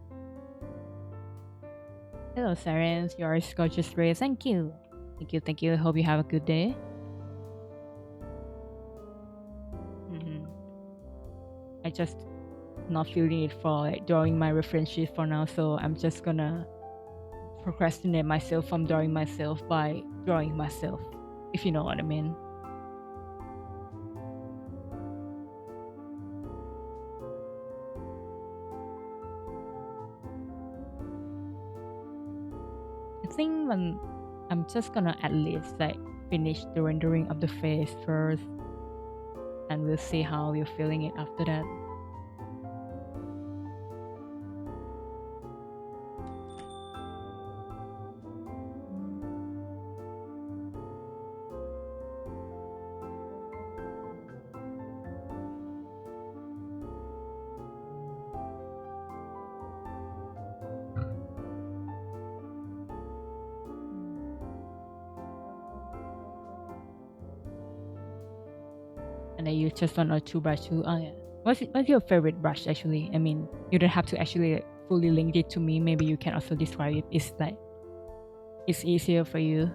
Hello, Sarens. You are a gorgeous ray. Thank you. Thank you. Hope you have a good day. I just not feeling it for like drawing my reference sheet for now, so I'm just gonna procrastinate myself from drawing myself by drawing myself, if you know what I mean. I think when I'm just gonna at least like finish the rendering of the face first, and we'll see how we're feeling it after that. And I use just one or two brush too. Oh yeah. What's your favorite brush actually? I mean, you don't have to actually like, fully link it to me. Maybe you can also describe it. It's like it's easier for you.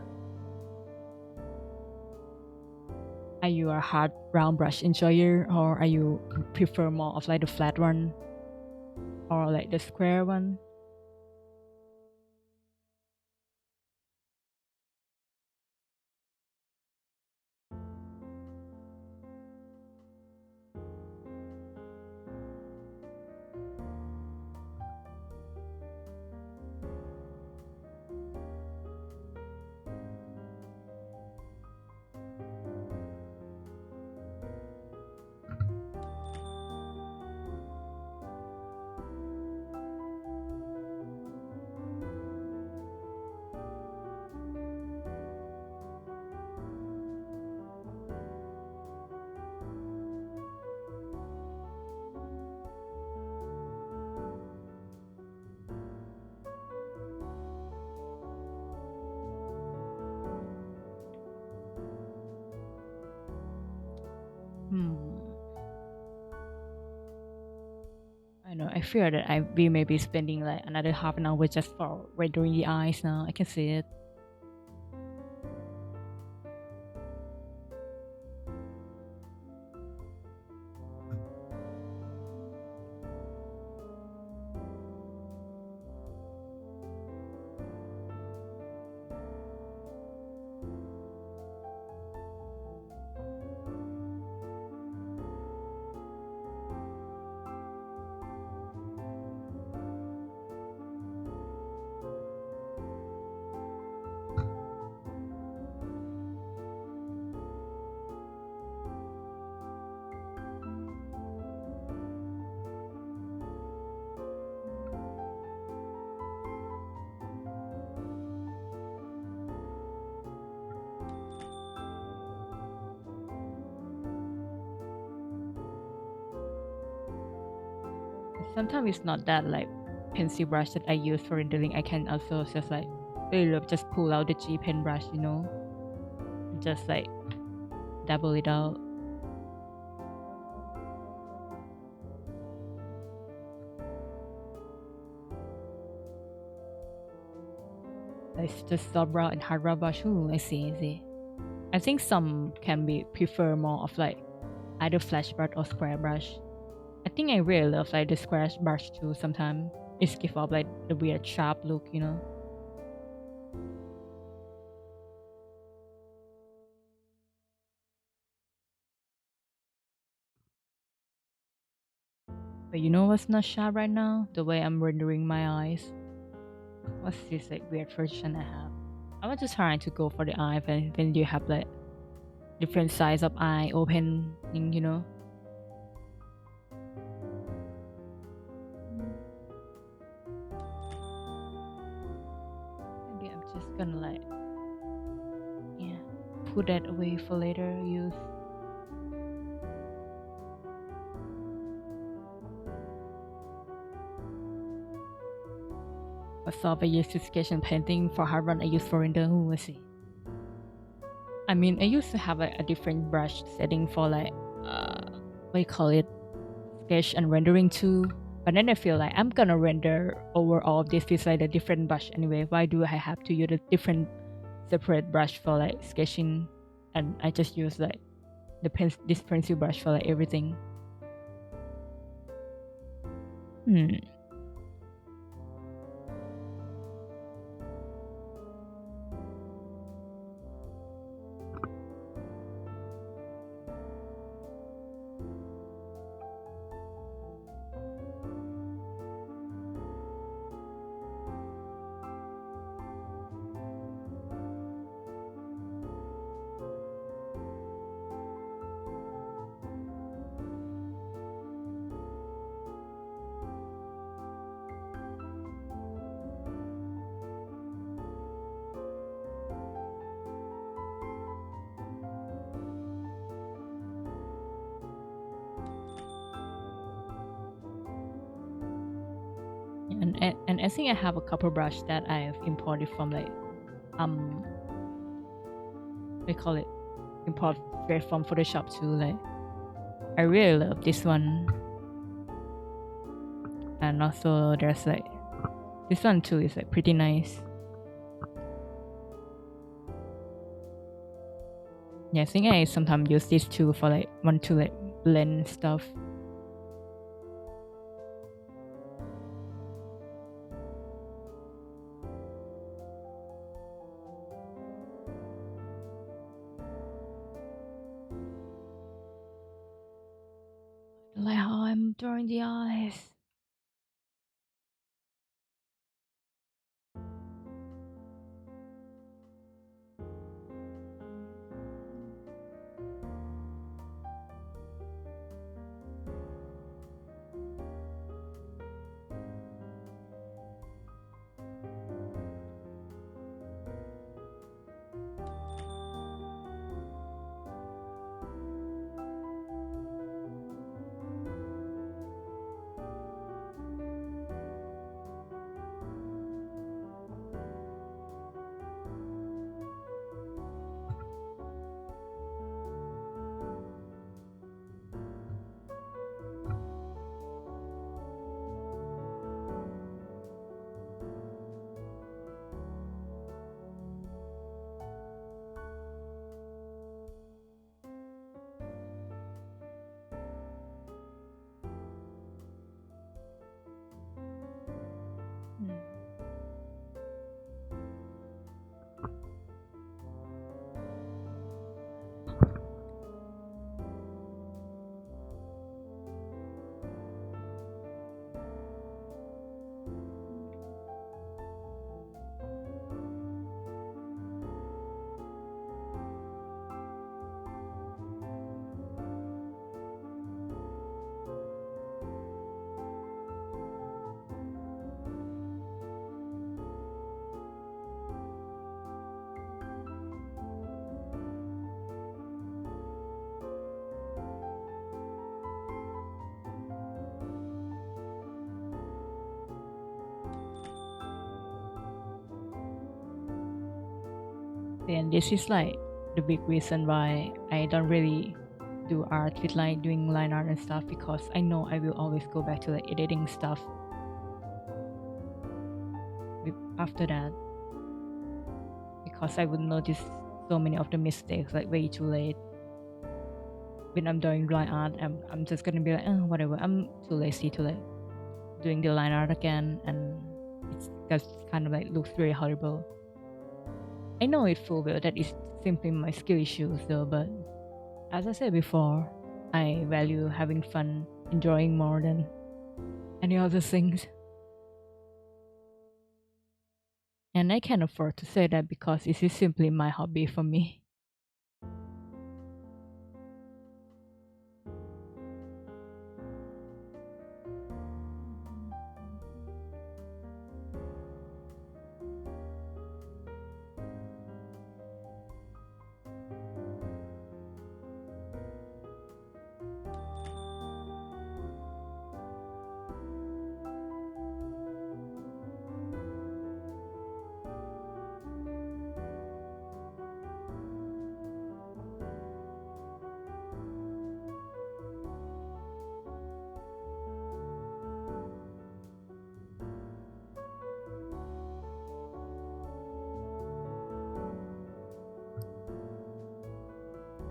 Are you a hard round brush enjoyer, or are you prefer more of like the flat one, or like the square one? I know. I fear that we may be spending like another half an hour just for rendering the eyes now. I can see it. Sometimes it's not that like pencil brush that I use for rendering. I can also just like really love just pull out the G pen brush, you know, and just like double it out. It's just soft brow and hard brow brush. Ooh, I see, I see. I think some can be prefer more of like either flash brush or square brush. I think I really love like the square brush too sometimes. It's give off like the weird sharp look, you know. But you know what's not sharp right now? The way I'm rendering my eyes. What's this like weird version I have? I was just trying to go for the eye when you have like different size of eye opening, you know. Maybe I'm just gonna like, yeah, put that away for later use. For soft, I use to sketch and painting. For hard run, I use for render. Ooh, let's see. I mean, I used to have a different brush setting for like, what do you call it? Sketch and rendering too. But then I feel like I'm gonna render over all of this with like a different brush anyway. Why do I have to use a different separate brush for like sketching? And I just use like this pencil brush for like everything. Hmm. And I think I have a couple brush that I've imported from like we call it import straight from Photoshop too. Like I really love this one, and also there's like this one too is like pretty nice. Yeah, I think I sometimes use this too for like want to like blend stuff. Like how I'm drawing the eyes. Hmm. And this is like the big reason why I don't really do art with like doing line art and stuff, because I know I will always go back to like editing stuff after that, because I would notice so many of the mistakes like way too late. When I'm doing line art, I'm just gonna be like, oh, whatever, I'm too lazy to like doing the line art again, and it's just kind of like looks very horrible. I know it full well that it's simply my skill issues though, but as I said before, I value having fun, enjoying more than any other things. And I can afford to say that because it is simply my hobby for me.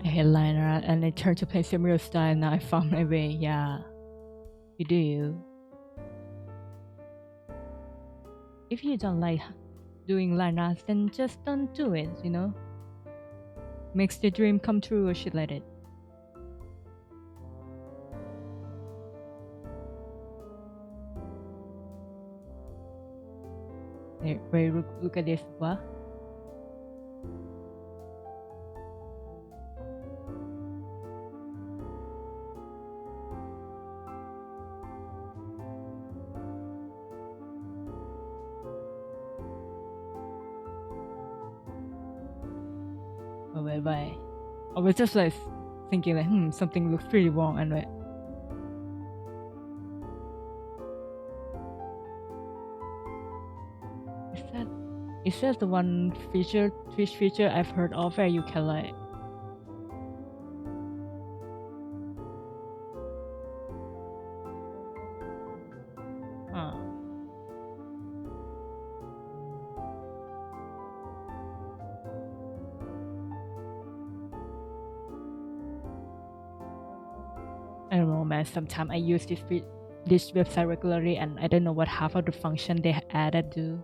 I hate line art and I turned to play some real style. Now I found my way. Yeah, you do. If you don't like doing line art, then just don't do it, you know? Makes the dream come true or shit like it. Wait, look at this. What? Oh, wait, bye. I was just like thinking like, something looks pretty wrong, and like, is that is that the one feature Twitch feature I've heard of where you can like huh. I don't know, man. Sometimes I use this website regularly, and I don't know what half of the function they added do.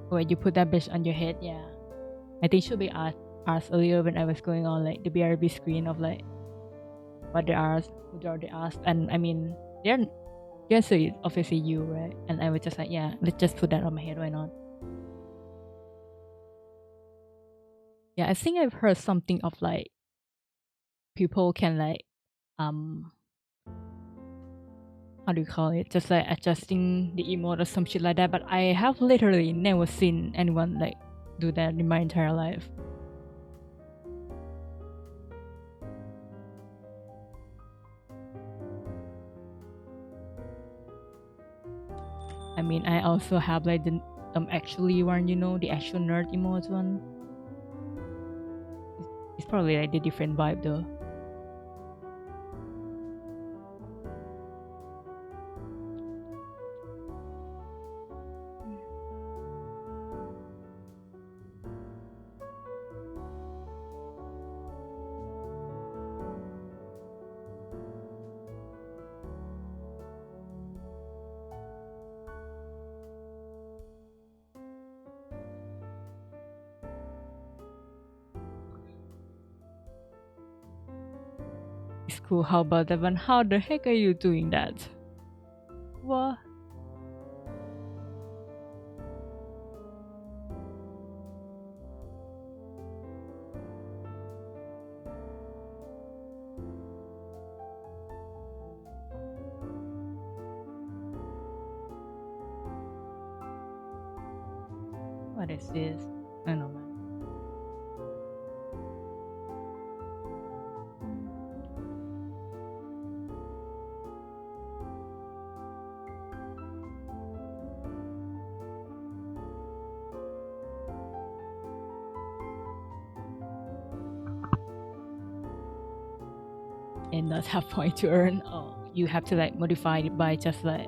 When you put that bitch on your head, yeah. I think should be asked earlier when I was going on like the BRB screen of like what they asked, who are they asked, and I mean they're so obviously you, right? And I was just like, yeah, let's just put that on my head. Why not? Yeah, I think I've heard something of like people can like um how do you call it? Just like adjusting the emote or some shit like that. But I have literally never seen anyone like do that in my entire life. I mean, I also have like the actually one, you know, the actual nerd emote one. It's probably like the different vibe though. It's cool. How about that one? How the heck are you doing that? What? What is this? I don't know, man. And not have point to earn. Oh, you have to like modify it by just like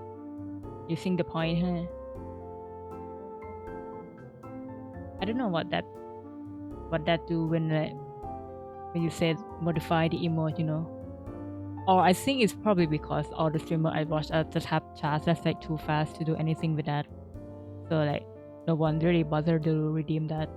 using the point, huh? I don't know what that do when like when you said modify the emote, you know. Or I think it's probably because all the streamer I watch just have chats that's like too fast to do anything with that. So like no one really bothered to redeem that.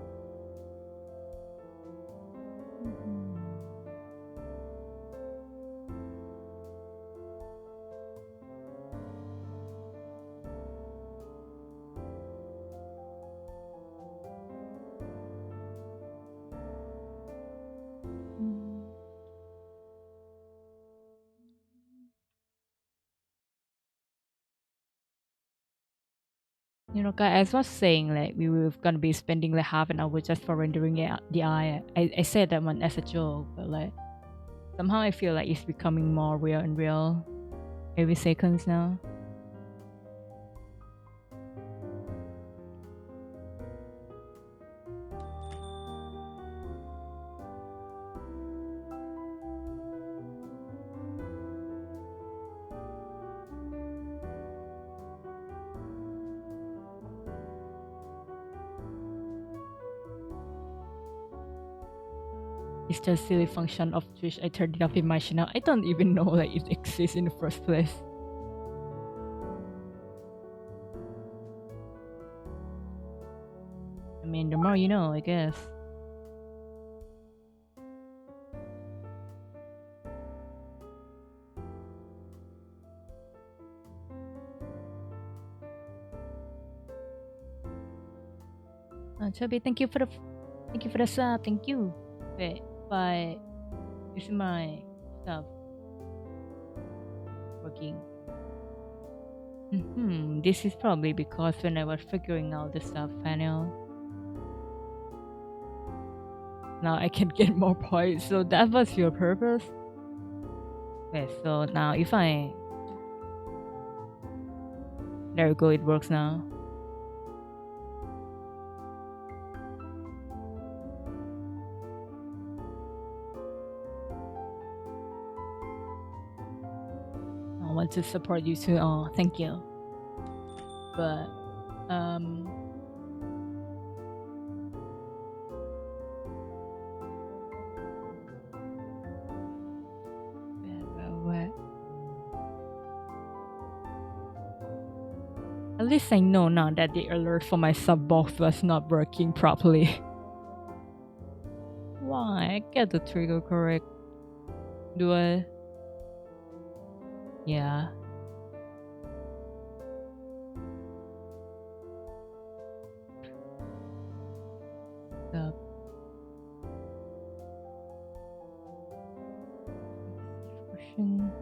You know, guys, I was saying like we were gonna be spending like half an hour just for rendering the eye. I said that one as a joke, but like somehow I feel like it's becoming more real and real every seconds now. It's just silly function of Twitch. I turned it off in my channel. I don't even know like it exists in the first place. I mean, the more you know, I guess. Chubby, thank you for the sub. Thank you. Wait, but is my stuff working? This is probably because when I was figuring out the sub panel, now I can get more points. So that was your purpose. Okay, so now if I there we go, it works now. I want to support you too. Oh, thank you. But where? At least I know now that the alert for my sub box was not working properly. Why? I get the trigger correct. Do I? Yeah. Sub. Version.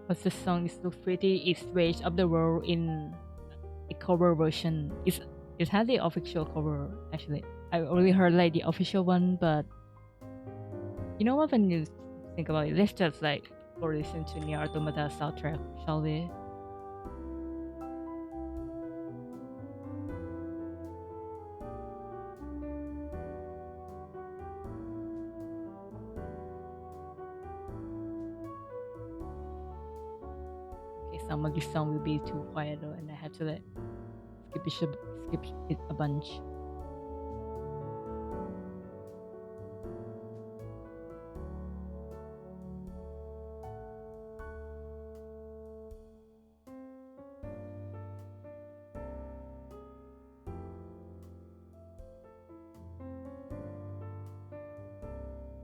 But the song is so pretty. It's Rage of the World in a cover version. It has the official cover actually. I only heard like the official one, but you know what? When you think about it, let's just like go listen to Nier Automata soundtrack, shall we? Okay, some of this song will be too quiet though, and I have to like skip it a bunch.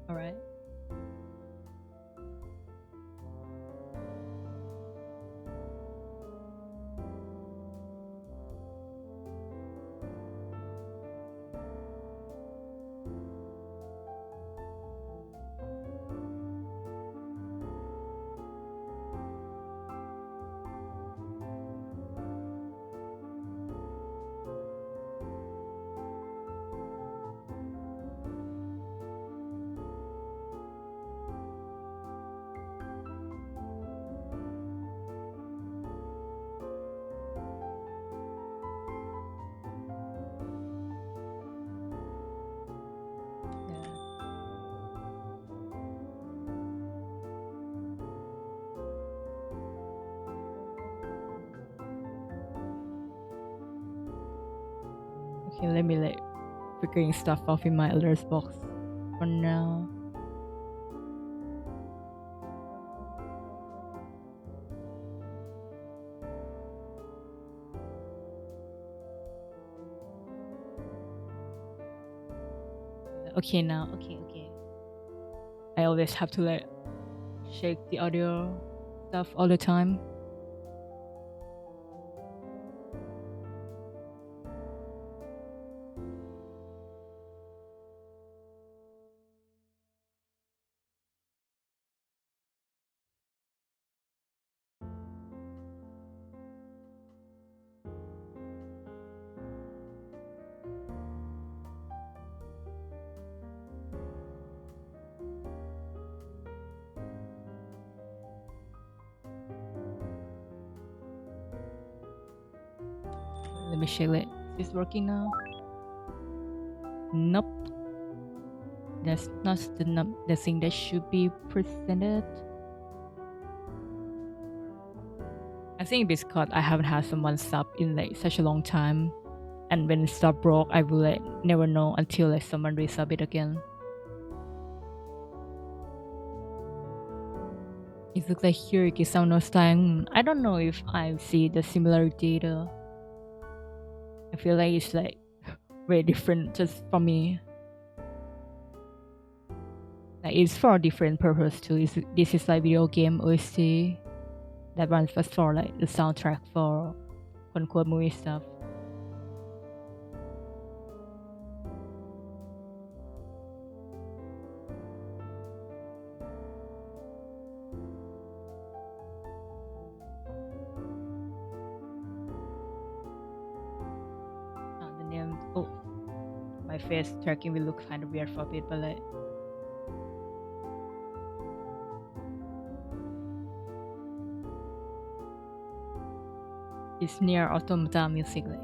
All right. Okay, let me like figuring stuff off in my alerts box for now. Okay, now. Okay, okay. I always have to like check the audio stuff all the time. Let me check it. Is this working now? Nope. That's not the thing that should be presented. I think because I haven't had someone sub in like such a long time, and when sub broke, I will like never know until like someone resub it again. It looks like Hiriki sound no style. I don't know if I see the similarity though. I feel like it's like very different just for me. Like it's for a different purpose too. This is like video game OST. That one was for like the soundtrack for quote movie stuff. The name. Oh, my face tracking will look kind of weird for a bit, but like. It's near Automata music, like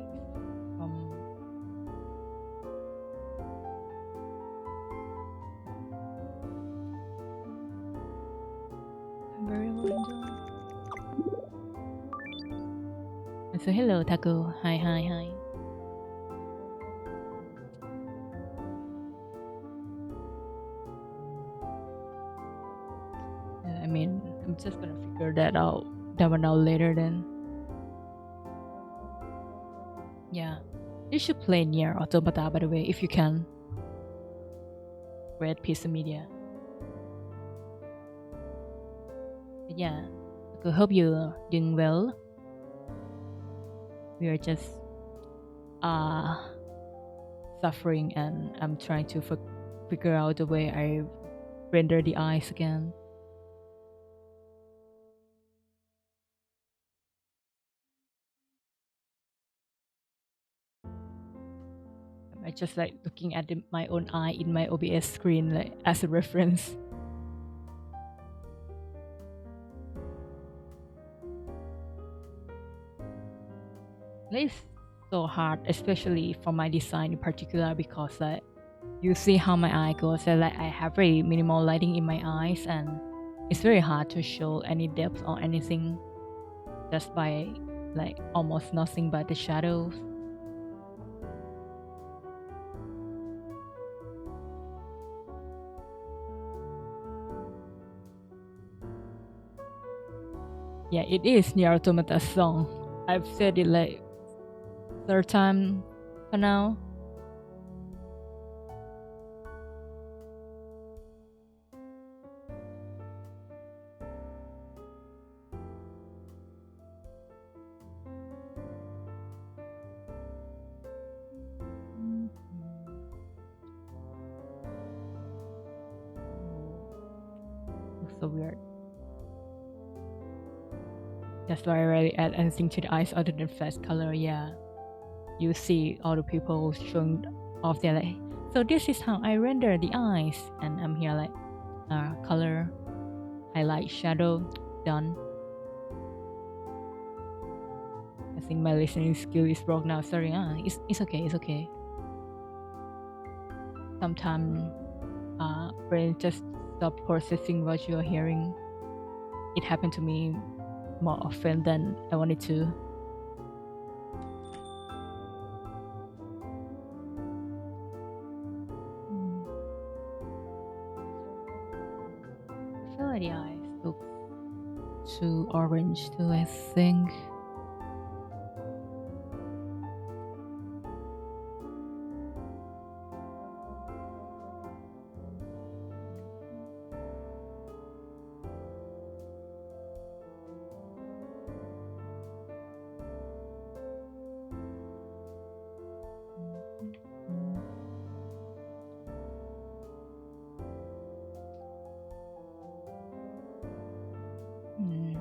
from very well enjoyed. So hello Taco. Hi hi hi. I mean, I'm just gonna figure that one out later then. Yeah. You should play near Automata, by the way, if you can. Great piece of media. But yeah, I hope you're doing well. We are just suffering, and I'm trying to figure out the way I render the eyes again. I just like looking at my own eye in my OBS screen like as a reference. It's so hard, especially for my design in particular, because like you see how my eye goes. So, like I have very minimal lighting in my eyes, and it's very hard to show any depth or anything just by like almost nothing but the shadows. Yeah, it is Nier Automata song. I've said it like third time for now. Looks so weird. That's why I rarely add anything to the eyes other than flash color. Yeah, you see all the people showing off their like. So this is how I render the eyes, and I'm here like, color, highlight, shadow, done. I think my listening skill is broke now. Sorry, it's okay, it's okay. Sometimes, brain just stop processing what you're hearing. It happened to me more often than I wanted to. to orange too, I think. Mm.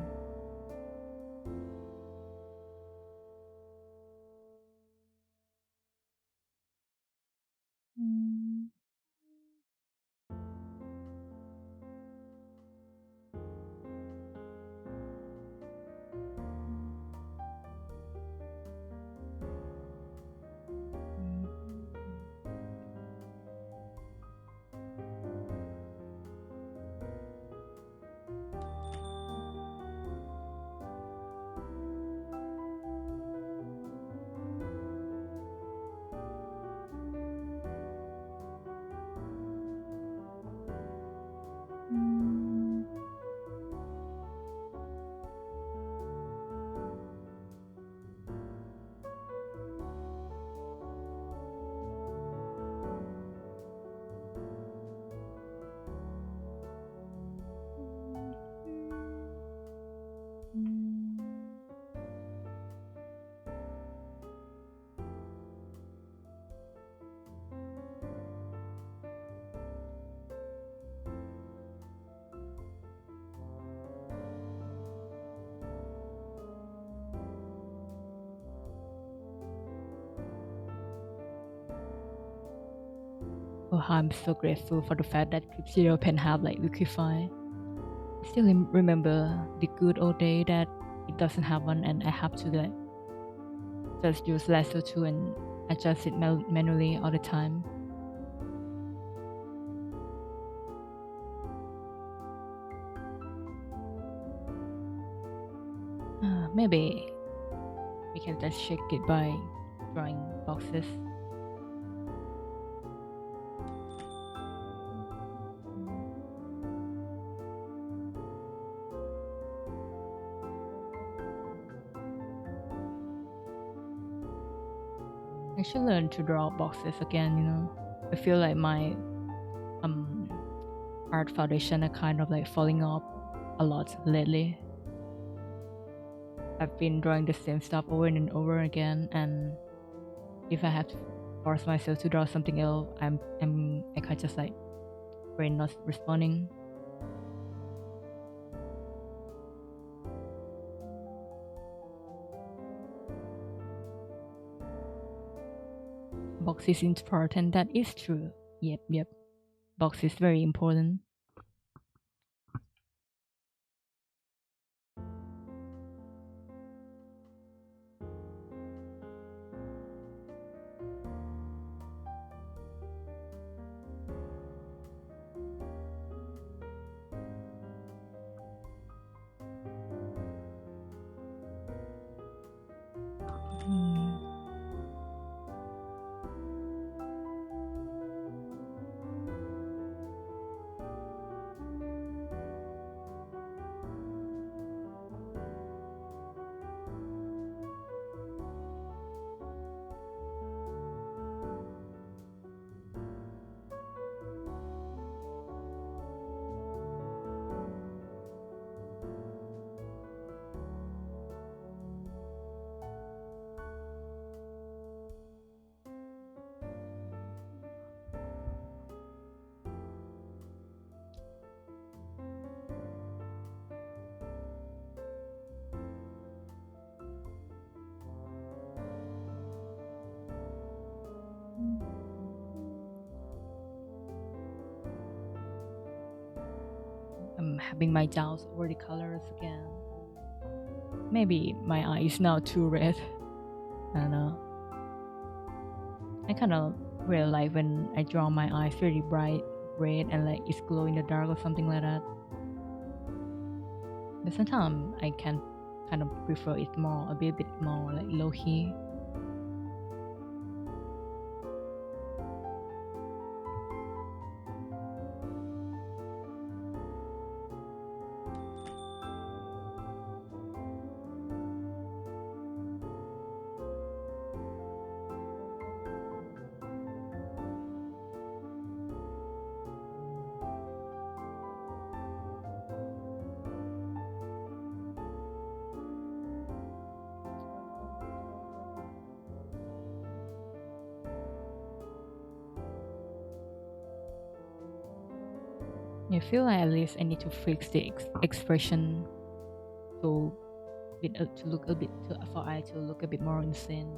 Mm. Mm. Oh, I'm so grateful for the fact that Clip Zero Pen have like Liquify. I still remember the good old day that it doesn't have one and I have to like just use Lasso 2 and adjust it manually all the time. Maybe we can just check it by drawing boxes. I should learn to draw boxes again, you know. I feel like my um art foundation are kind of like falling off a lot lately. I've been drawing the same stuff over and over again, and if I have to force myself to draw something else, I can't just like brain not responding. Box is important. That is true. Yep. Box is very important. Hmm. I'm having my doubts over the colors again. Maybe my eye is now too red. I don't know. I kind of really like when I draw my eyes really bright red and like it's glow in the dark or something like that. But sometimes I can kind of prefer it more, a bit more like low key. I feel like at least I need to fix the expression to to look a bit for I to look a bit more insane.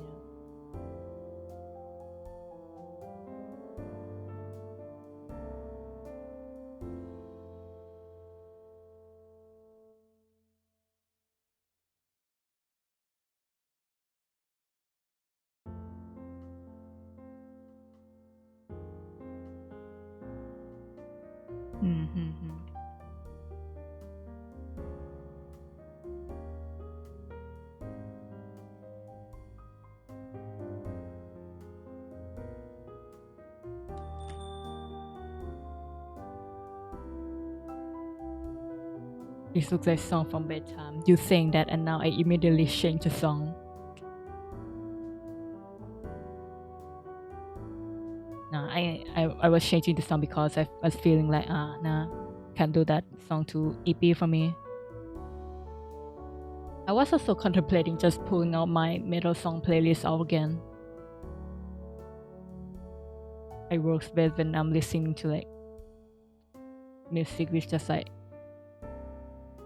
Mm-hmm. This looks like a song from bedtime. You saying that, and now I immediately change the song. Nah, I was changing the song because I was feeling like nah, can't do that song too EP for me. I was also contemplating just pulling out my metal song playlist out again. It works best when I'm listening to like music with just like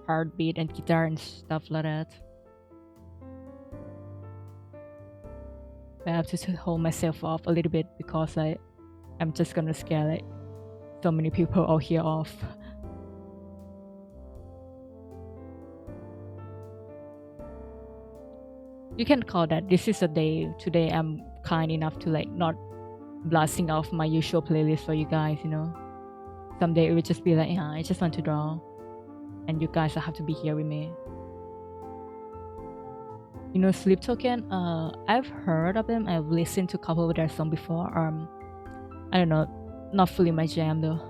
heartbeat and guitar and stuff like that. I have to hold myself off a little bit because I'm just gonna scare like so many people out here off. You can call that this is a day. Today I'm kind enough to like not blasting off my usual playlist for you guys, you know. Someday it will just be like, yeah, I just want to draw. And you guys have to be here with me. You know, Sleep Token, I've heard of them. I've listened to a couple of their songs before. I don't know, not fully my jam though.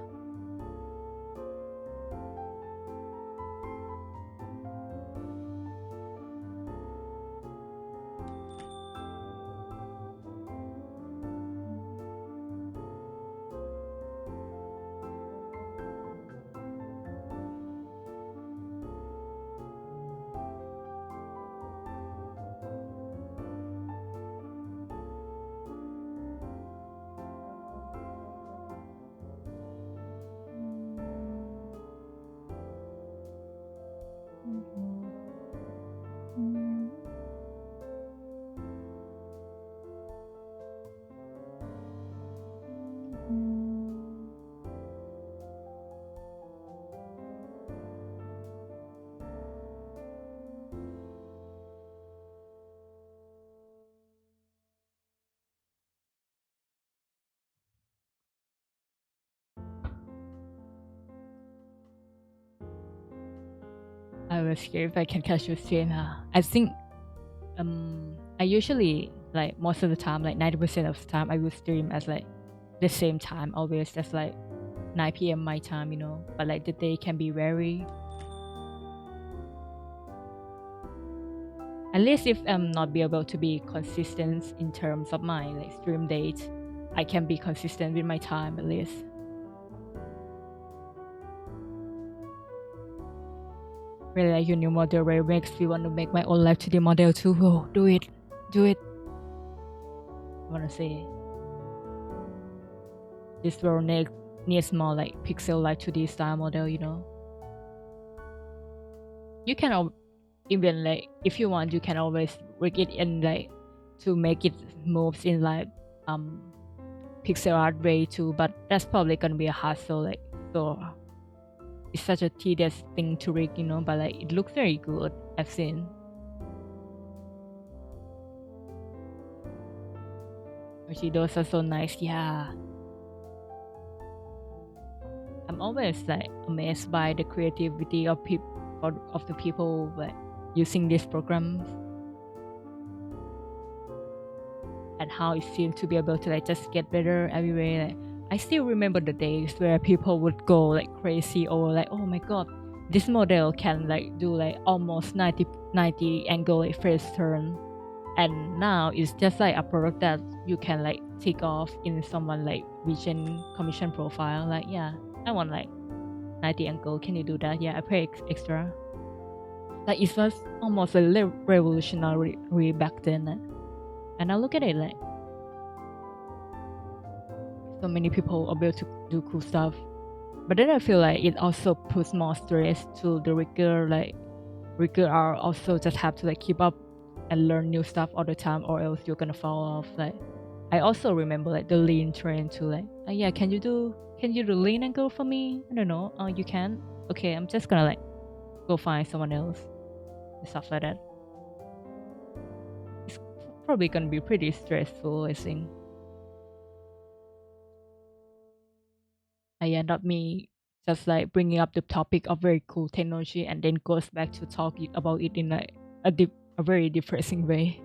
I was scared if I can catch your stream. I think I usually like most of the time, like 90% of the time, I will stream at like the same time always. That's like 9 p.m. my time, you know. But like the day can be vary. At least if I'm not be able to be consistent in terms of my like stream date, I can be consistent with my time at least. Really like your new model where it makes me want to make my own life 2D model too. Oh, do it. Do it. I wanna say this world needs more like pixel like 2D style model, you know. You can even like if you want you can always rig it in like to make it moves in like pixel art way too, but that's probably gonna be a hassle, like so it's such a tedious thing to rig, you know, but like it looks very good. I've seen. Actually, those are so nice, yeah. I'm always like amazed by the creativity of the people like using these programs and how it seems to be able to like just get better everywhere. Like, I still remember the days where people would go like crazy or like, oh my god, this model can like do like almost 90 angle like face turn, and now it's just like a product that you can like tick off in someone like vision commission profile. Like, yeah, I want like 90 angle. Can you do that? Yeah, I pay extra. Like it was almost a little revolutionary back then. And I look at it like so many people are able to do cool stuff. But then I feel like it also puts more stress to the rigger. Like rigger are also just have to like keep up and learn new stuff all the time, or else you're gonna fall off. Like I also remember like the lean train too. Like yeah, can you do lean and go for me? I don't know. You can. Okay, I'm just gonna like go find someone else and stuff like that. It's probably gonna be pretty stressful, I think. I end up me just like bringing up the topic of very cool technology and then goes back to talking about it in like a very depressing way.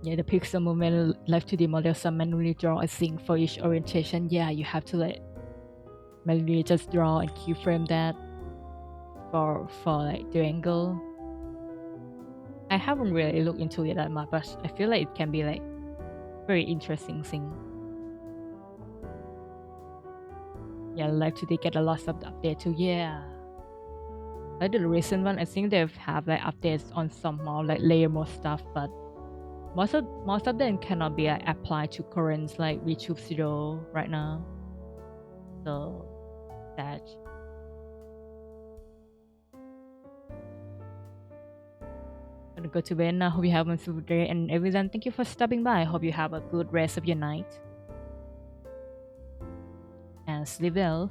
Yeah, the pixel movement left to the model some manually draw a thing for each orientation. Yeah, you have to like manually just draw and keyframe that for like the angle. I haven't really looked into it that much, but I feel like it can be like very interesting thing. Yeah, like today get a lot of update too. Yeah, like the recent one, I think they've have like updates on some more like layer more stuff, but most of them cannot be like, applied to currents like VTube 0 right now. So that. Gonna go to bed now. Hope you have a wonderful day and everyone. Thank you for stopping by. Hope you have a good rest of your night and sleep well.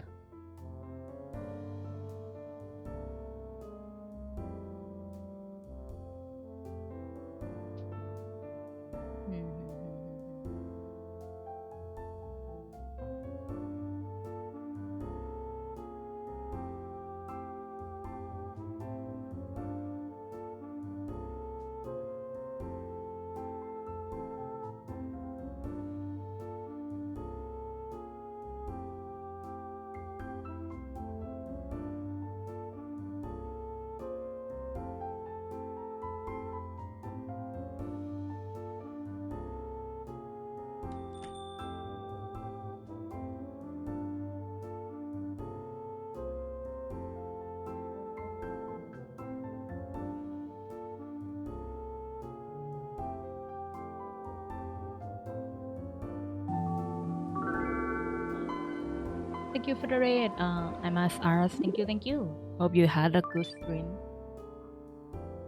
Thank you for the raid. I'm as Aras. Thank you, thank you. Hope you had a good stream.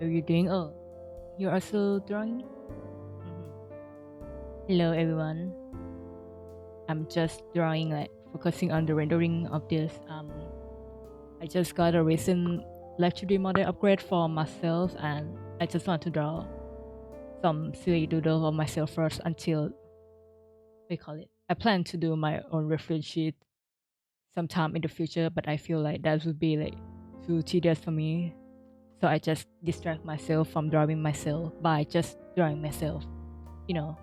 How are you doing? Oh, you're also drawing? Hello, everyone. I'm just drawing, like focusing on the rendering of this. I just got a recent Live 3D model upgrade for myself, and I just want to draw some silly doodle of myself first until we call it. I plan to do my own reference sheet sometime in the future, but I feel like that would be like too tedious for me. So I just distract myself from drawing myself by just drawing myself, you know.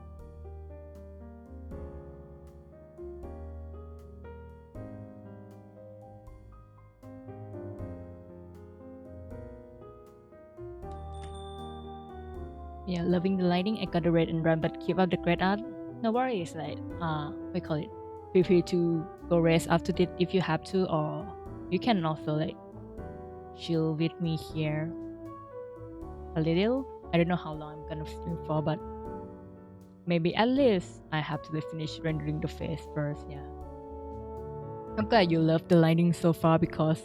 Yeah, loving the lighting. I got the red and run, but keep up the great art. No worries, like we call it. Feel free to go rest after this if you have to, or you can also like chill with me here a little. I don't know how long I'm gonna stream for, but maybe at least I have to finish rendering the face first. Yeah, I'm glad you love the lighting so far because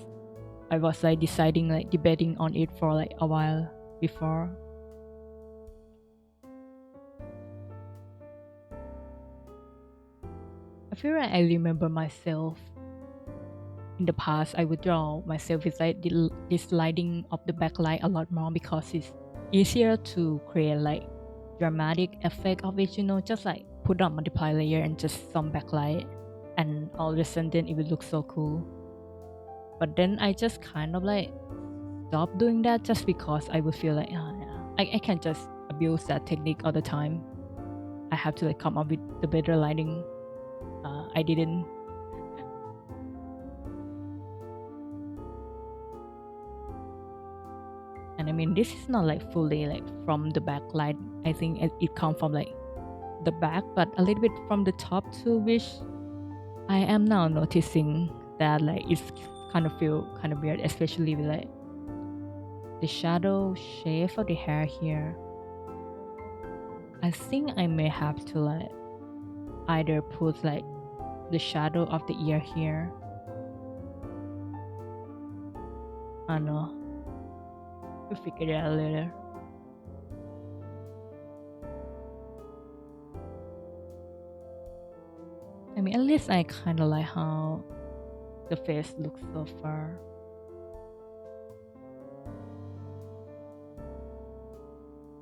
I was like debating on it for like a while before. I feel like I remember myself in the past. I would draw myself with like this lighting of the backlight a lot more because it's easier to create like dramatic effect of it. You know, just like put on multiply layer and just some backlight, and all of a sudden it would look so cool. But then I just kind of like stopped doing that just because I would feel like I can't just abuse that technique all the time. I have to like come up with the better lighting. I didn't. And I mean, this is not like fully like from the backlight. I think it comes from like the back, but a little bit from the top too, which I am now noticing that like it's kind of feel kind of weird, especially with like the shadow shape of the hair here. I think I may have to like either put like the shadow of the ear here. I don't know. We'll figure it out later. I mean, at least I kind of like how the face looks so far.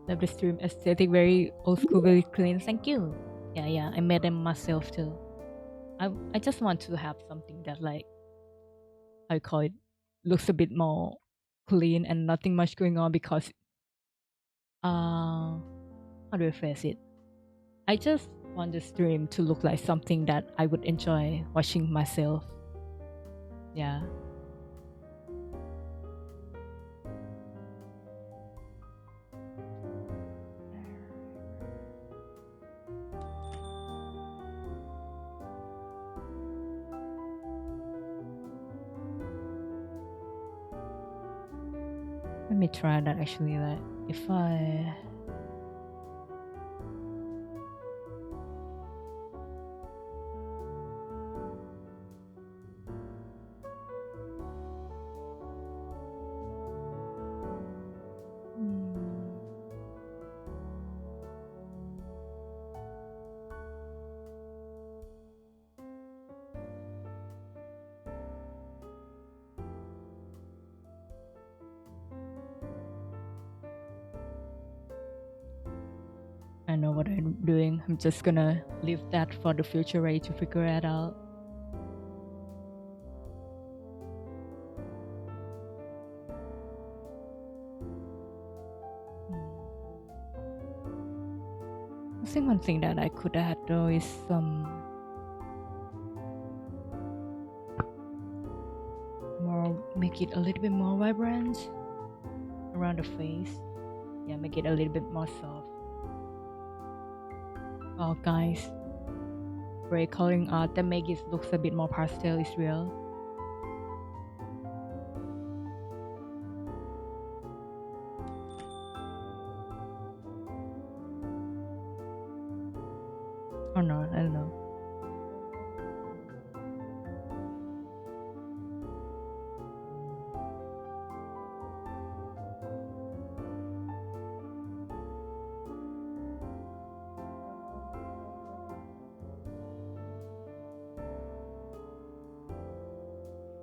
Love the stream aesthetic, very old school, very clean. Thank you. Yeah, I made them myself too. I just want to have something that like I call it looks a bit more clean and nothing much going on because how do I phrase it? I just want the stream to look like something that I would enjoy watching myself. Yeah. Let me try that actually. Like if I I know what I'm doing. I'm just gonna leave that for the future Ray to figure it out. I think one thing that I could add though is some more, make it a little bit more vibrant around the face. Yeah, make it a little bit more soft. Oh, guys, gray coloring art that make it looks a bit more pastel is real. Or not, I don't know.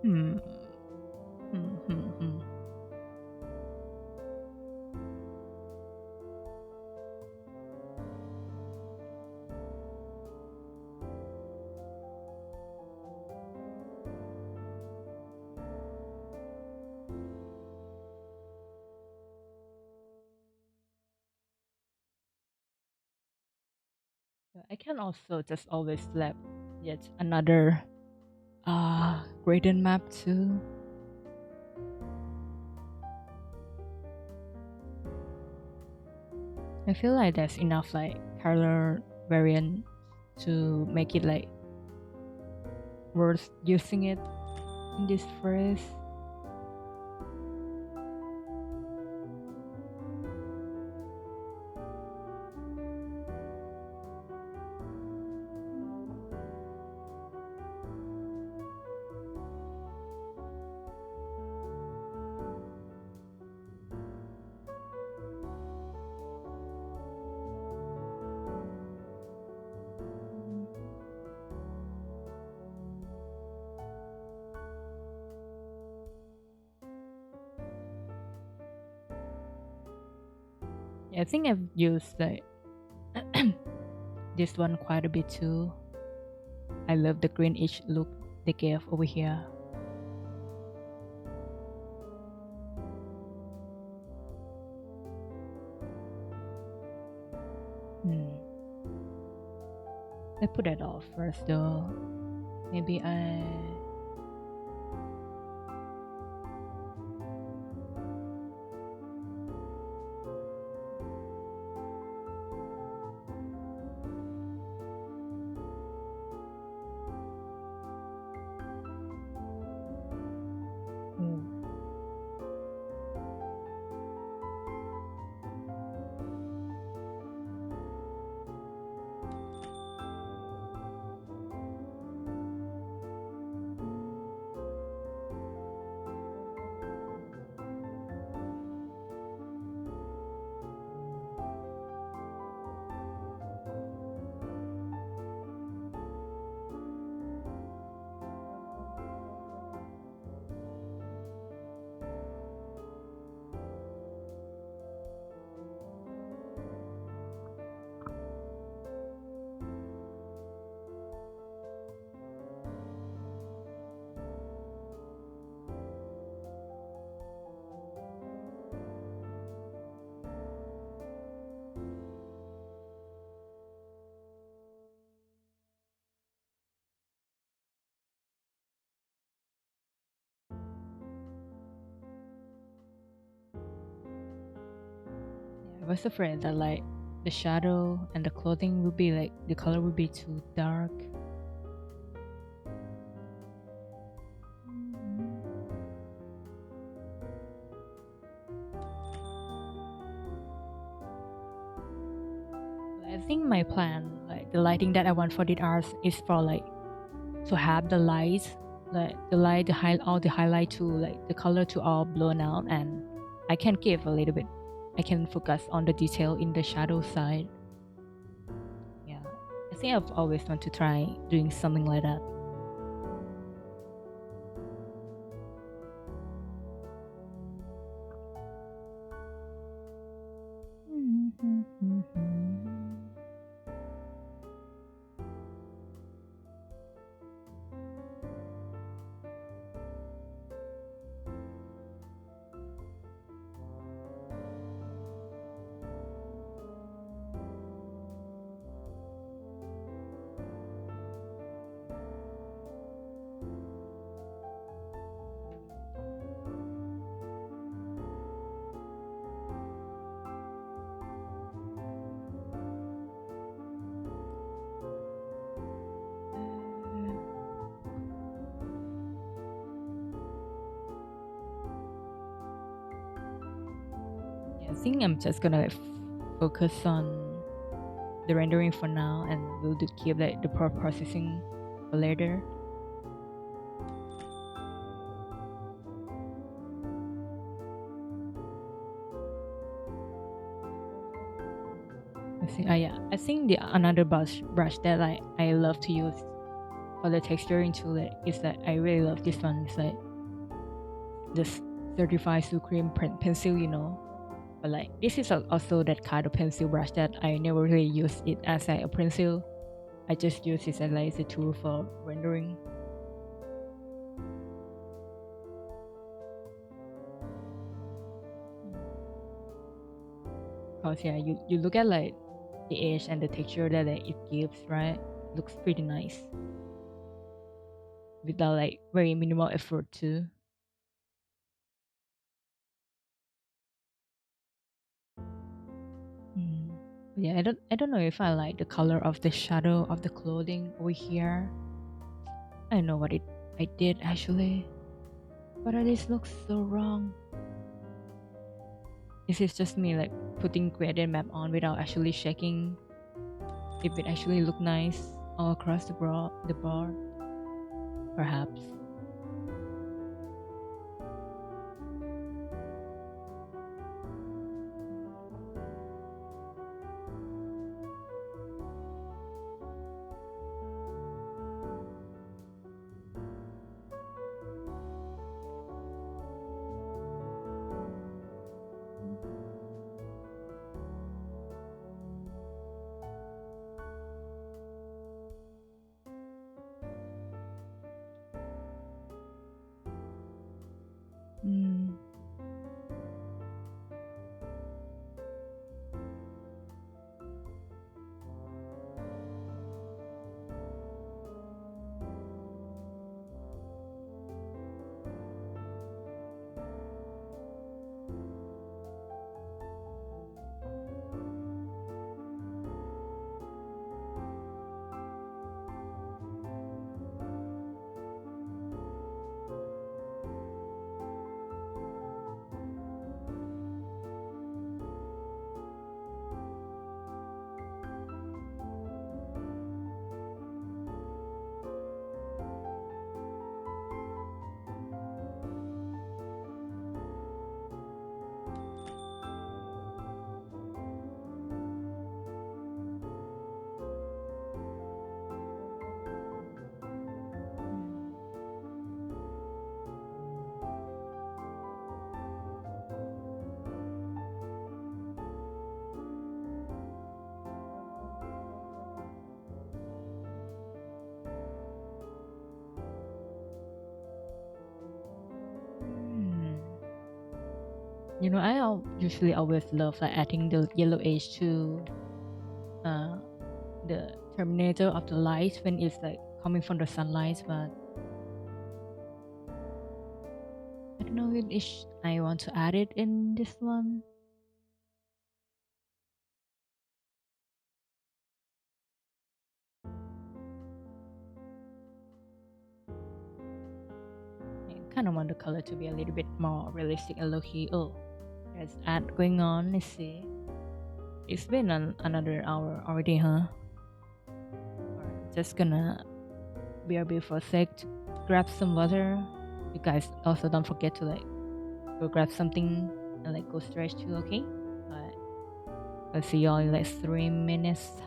Hmm. Hmm. I can also just always slap yet another gradient map too. I feel like there's enough like color variant to make it like worth using it in this phrase. Yeah, I think I've used like this one quite a bit too. I love the greenish look they gave over here. Let's put that off first though. Maybe I... I was afraid that like the shadow and the clothing will be like the color will be too dark. I think my plan, like the lighting that I want for the art, is for like to have the lights, like all the highlight to like the color to all blown out, and I can give a little bit. I can focus on the detail in the shadow side. Yeah, I think I've always want to try doing something like that. Yeah, I think I'm just gonna like, focus on the rendering for now, and we'll do keep like the processing for later. Yeah, I think the another brush that I love to use for the texturing tool is that I really love this one. It's like this certified supreme pencil, But like this is also that kind of pencil brush that I never really use it as a pencil. I just use it as like a tool for rendering. Cause yeah, you look at like the edge and the texture that it gives, right? Looks pretty nice without like very minimal effort too. Mm. Yeah, I don't know if I like the color of the shadow of the clothing over here. I know what I did actually, but this looks so wrong. This is just me like putting gradient map on without actually checking if it actually look nice all across the bar, perhaps. Mm. Mm. Usually always love like adding the yellow edge to uh, the terminator of the light when it's like coming from the sunlight, but I don't know if I want to add it in this one. kind of want the color to be a little bit more realistic and low-key. Oh, there's ad going on. Let's see. It's been another hour already, huh? Alright, just gonna BRB for a sec. Grab some water. You guys also don't forget to like go grab something and like go stretch too, okay? Alright. I'll see y'all in like 3 minutes.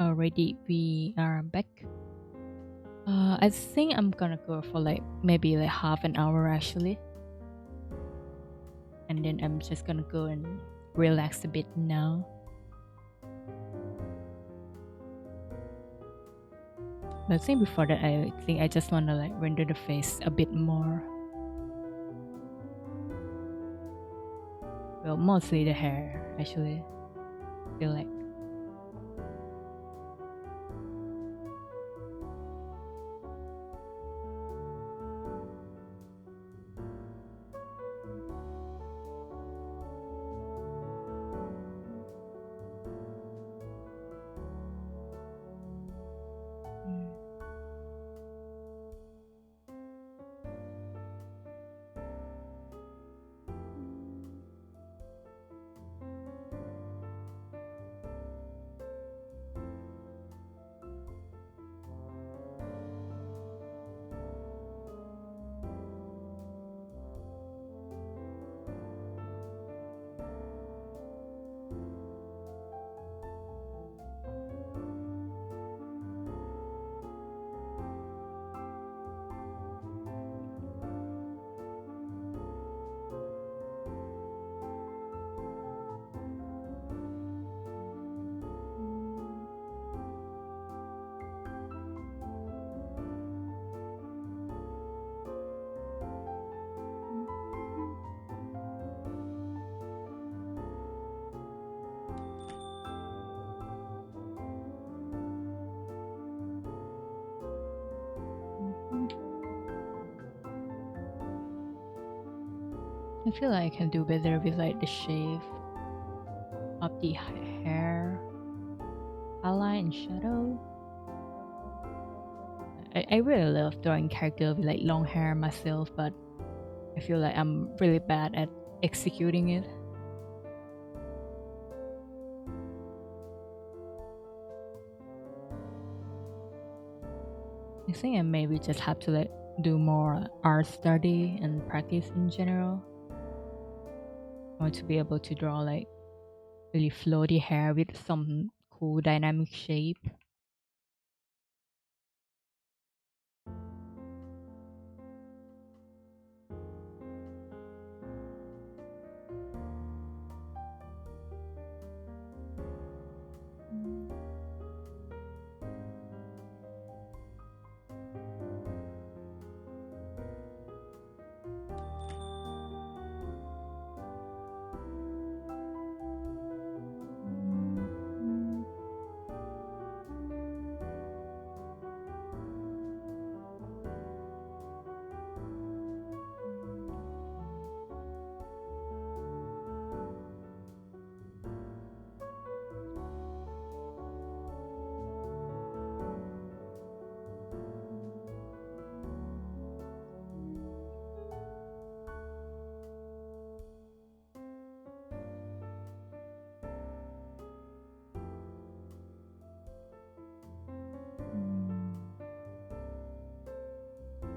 Already we are back. I think I'm gonna go for like maybe like half an hour actually. And then I'm just gonna go and relax a bit now. But I think before that I think I just wanna like render the face a bit more. Well, mostly the hair actually. Feel like I feel like I can do better with like the shape of the hair, highlight and shadow. I really love drawing character with like long hair myself, but I feel like I'm really bad at executing it. I think I maybe just have to like do more art study and practice in general. I want to be able to draw like really floaty hair with some cool dynamic shape.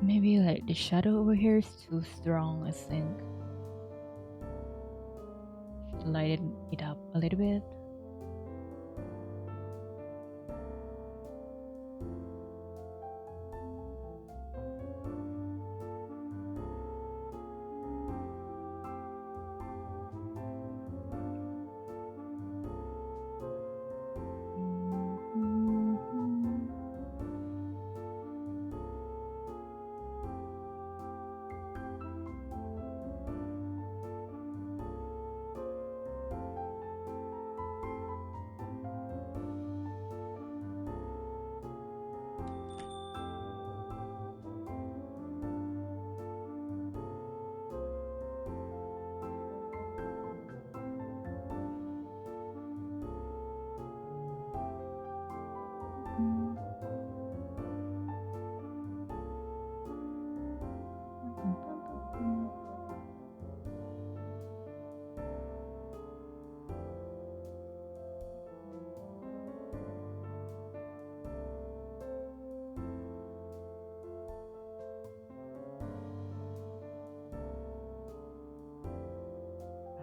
Maybe like the shadow over here is too strong, I think. Should lighten it up a little bit.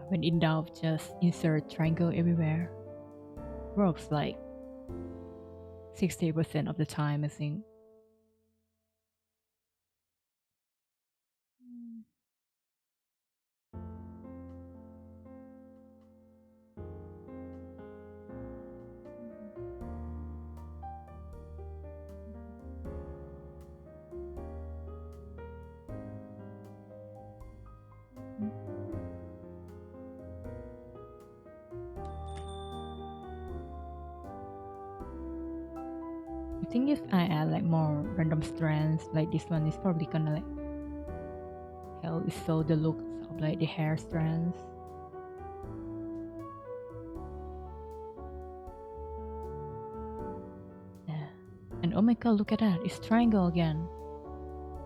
When in doubt, just insert triangle everywhere. Works like 60% of the time, I think. I think if I add like more random strands, like this one is probably gonna like help show the looks of like the hair strands. Yeah. And oh my god, look at that, it's triangle again.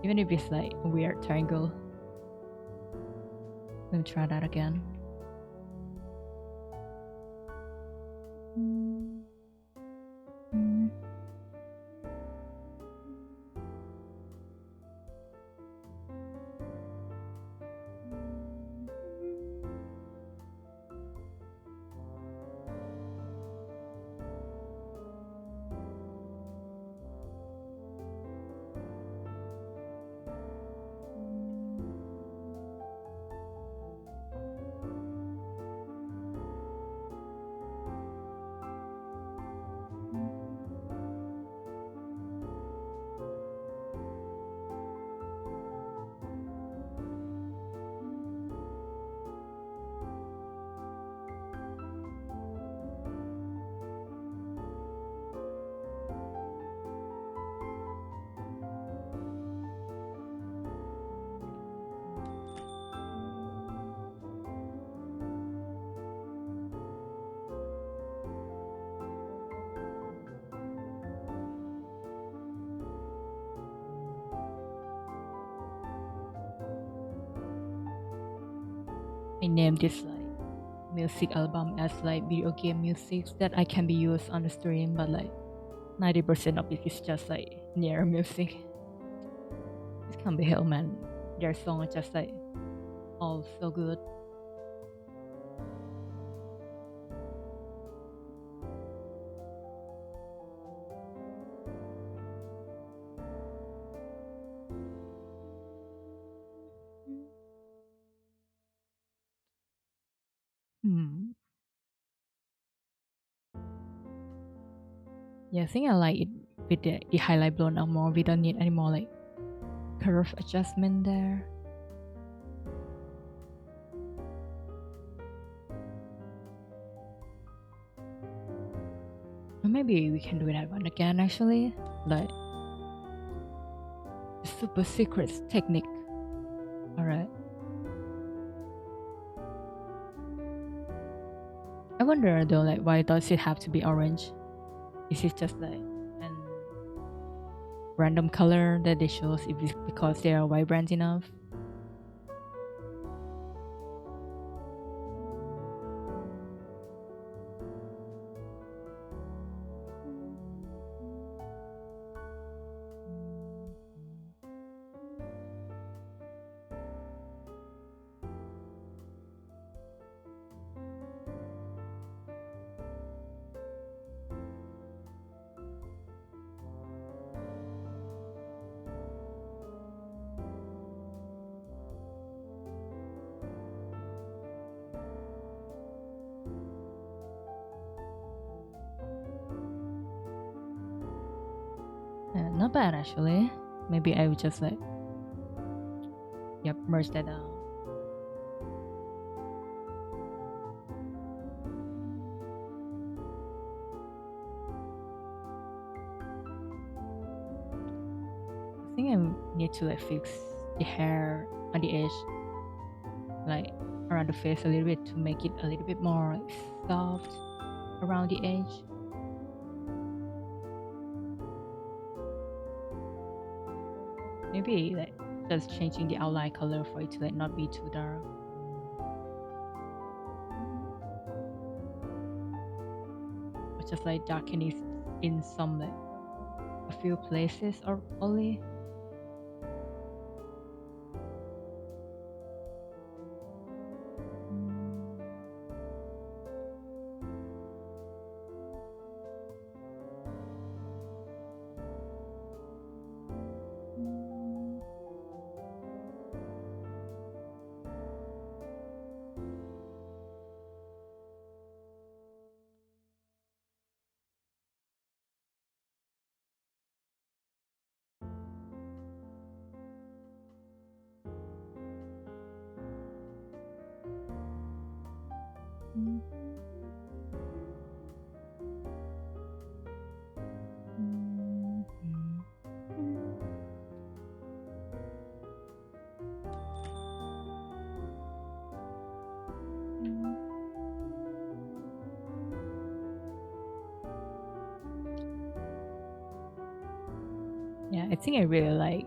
Even if it's like a weird triangle. Let me try that again. I named this like music album as like video game music that I can be used on the stream, but like 90% of it is just like near music. It can't be helped, man. Their songs just like all so good. Hmm. Yeah, I think I like it with the highlight blown out more. We don't need any more like curve adjustment there. Or maybe we can do that one again actually. Like the super secret technique. Alright. I wonder though, like why does it have to be orange? Is it just like an random color that they shows if it's because they are vibrant enough? Not bad actually. Maybe I would just like, yep, merge that out. I think I need to like fix the hair on the edge, like around the face a little bit to make it a little bit more like soft around the edge. Maybe like just changing the outline color for it to like not be too dark. Or just like darken it in some like a few places or only. Yeah, I think I really like.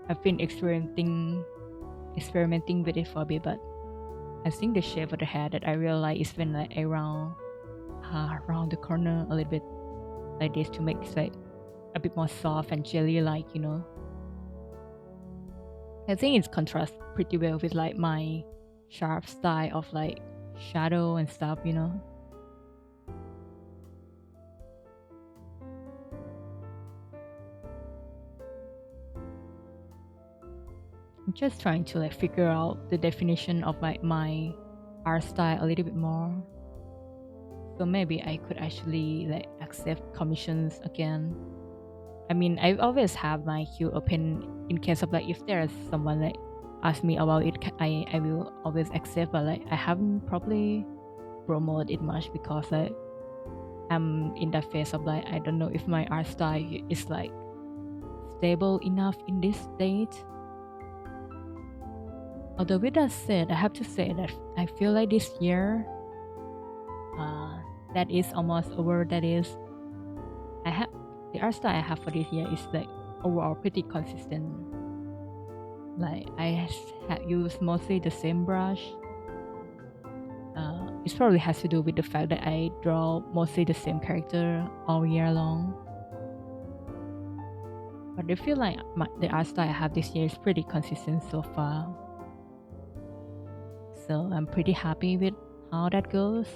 I've been experimenting with it for a bit, but I think the shape of the hair that I really like is when like around the corner a little bit like this to make it like a bit more soft and jelly like, you know. I think it contrasts pretty well with like my sharp style of like shadow and stuff, you know. I'm just trying to like figure out the definition of like my art style a little bit more. So maybe I could actually like accept commissions again. I mean, I always have my queue open in case of like if there's someone like ask me about it, I will always accept. But like I haven't probably promoted it much because like I'm in that phase of like I don't know if my art style is like stable enough in this state. Although with that said, I have to say that I feel like this year, that is almost over. That is, I have the art style I have for this year is like overall pretty consistent. Like I have used mostly the same brush, it probably has to do with the fact that I draw mostly the same character all year long. But I feel like the art style I have this year is pretty consistent so far. So I'm pretty happy with how that goes.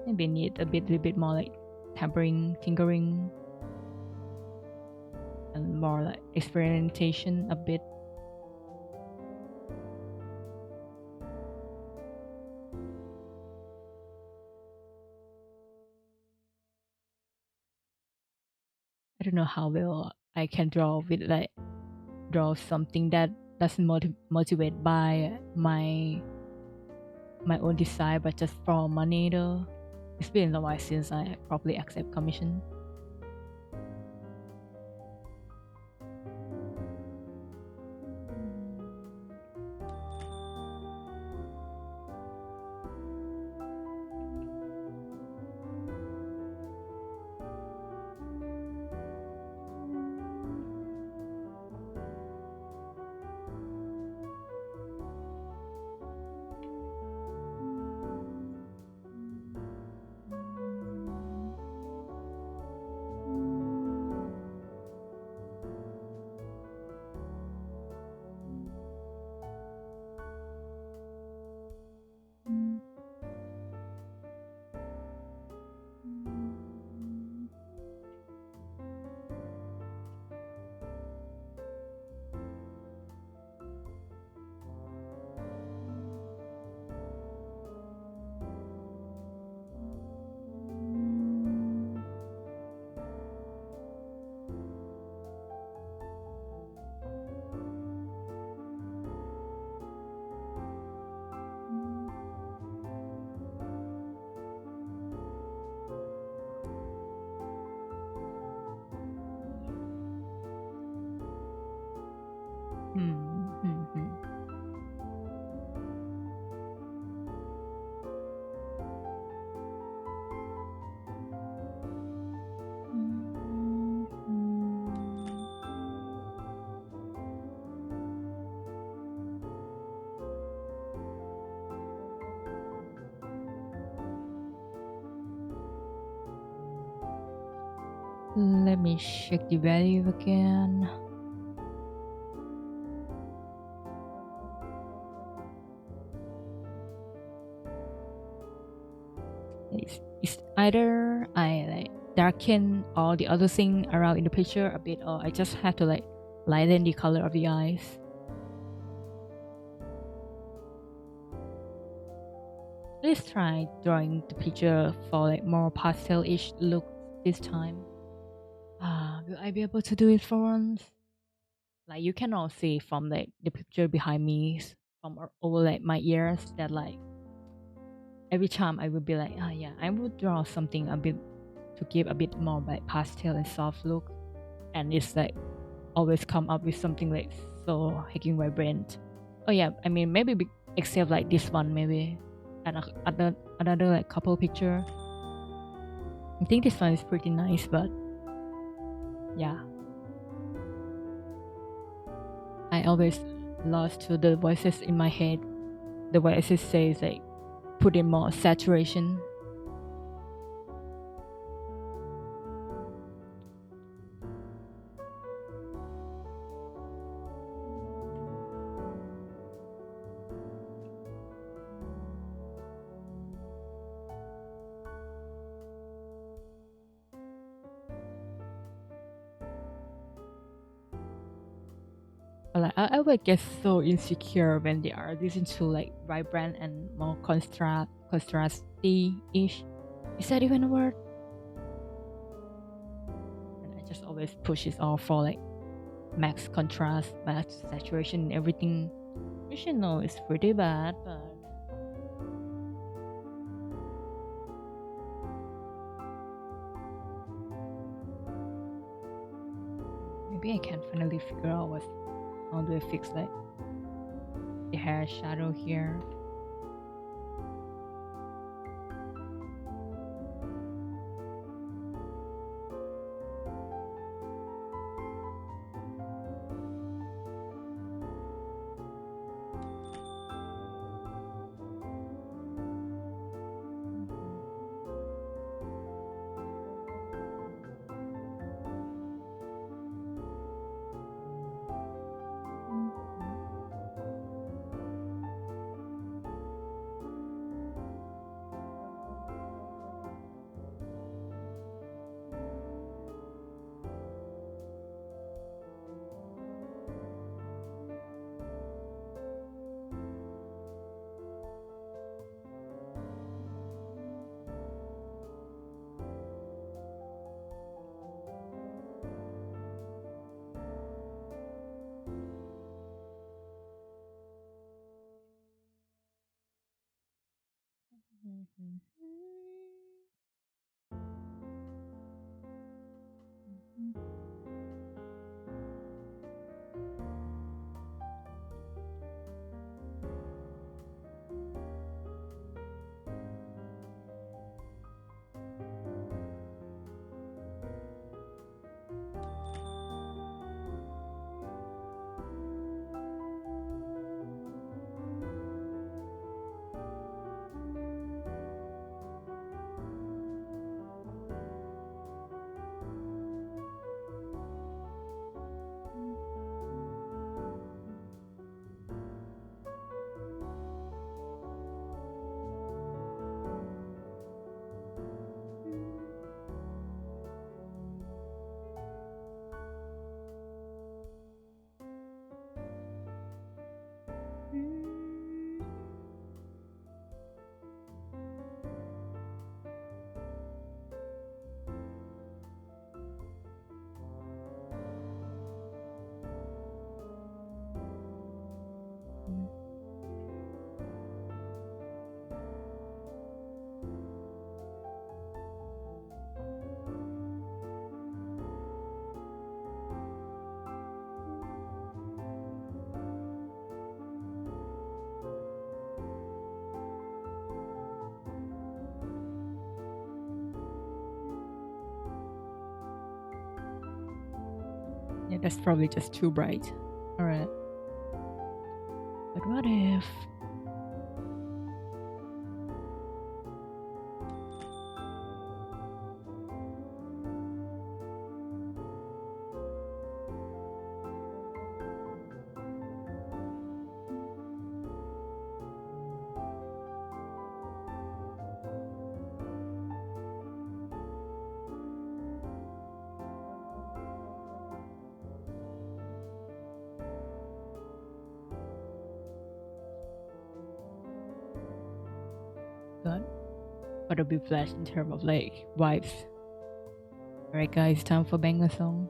Maybe need a little bit more like tampering, tinkering, and more like experimentation a bit. I don't know how well I can draw something that doesn't motivate by my own desire, but just for money though. It's been a while since I properly accept commission. Hmm, hmm, hmm. Let me check the value again. It's either I like darken all the other thing around in the picture a bit, or I just have to like lighten the color of the eyes. Let's try drawing the picture for like more pastel-ish look this time. Will I be able to do it for once? Like you can all see from like the picture behind me, from over like my ears, that like every time I would be like, oh yeah, I would draw something a bit to give a bit more like pastel and soft look, and it's like always come up with something like so hacking vibrant. Oh yeah, I mean maybe except like this one maybe, and another like couple picture. I think this one is pretty nice, but yeah, I always lost to the voices in my head. The voices says like put in more saturation. But like I would get so insecure when they are this into like vibrant and more contrasty ish. Is that even a word? And I just always push it all for like max contrast, max saturation, and everything. Which I know is pretty bad, but maybe I can finally figure out how do I fix like the hair shadow here. Yeah, that's probably just too bright. Alright. But what if God? What a big flash in terms of like vibes. Alright guys, time for banger song.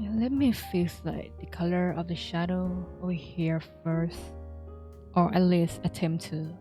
Yeah, let me fix like the color of the shadow over here first. Or at least attempt to.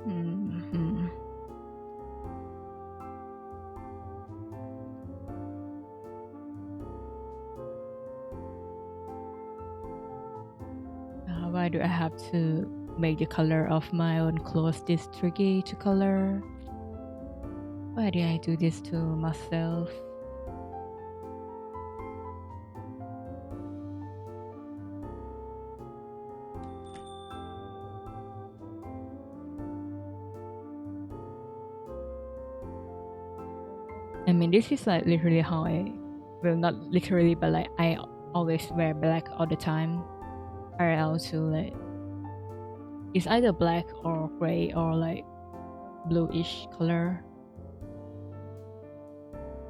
Mm-hmm. Why do I have to make the color of my own clothes this tricky to color? Why did I do this to myself? I mean, this is like literally how well, not literally, but like I always wear black all the time. Parallel to like, it's either black or gray or like bluish color.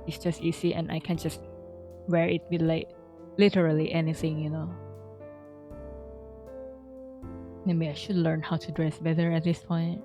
It's just easy and I can just wear it with like literally anything, you know. Maybe I should learn how to dress better at this point.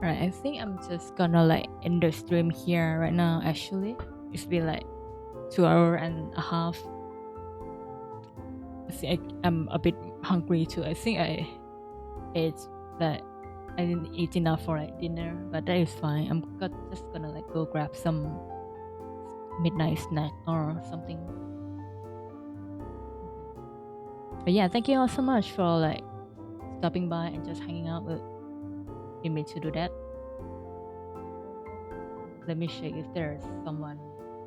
Right, I think I'm just gonna like end the stream here right now. Actually, it's been like 2 hour and a half. I think I'm a bit hungry too. I think I ate that I didn't eat enough for like dinner, but that is fine. Just gonna like go grab some midnight snack or something. But yeah, thank you all so much for like stopping by and just hanging out with me to do that. Let me check if there's someone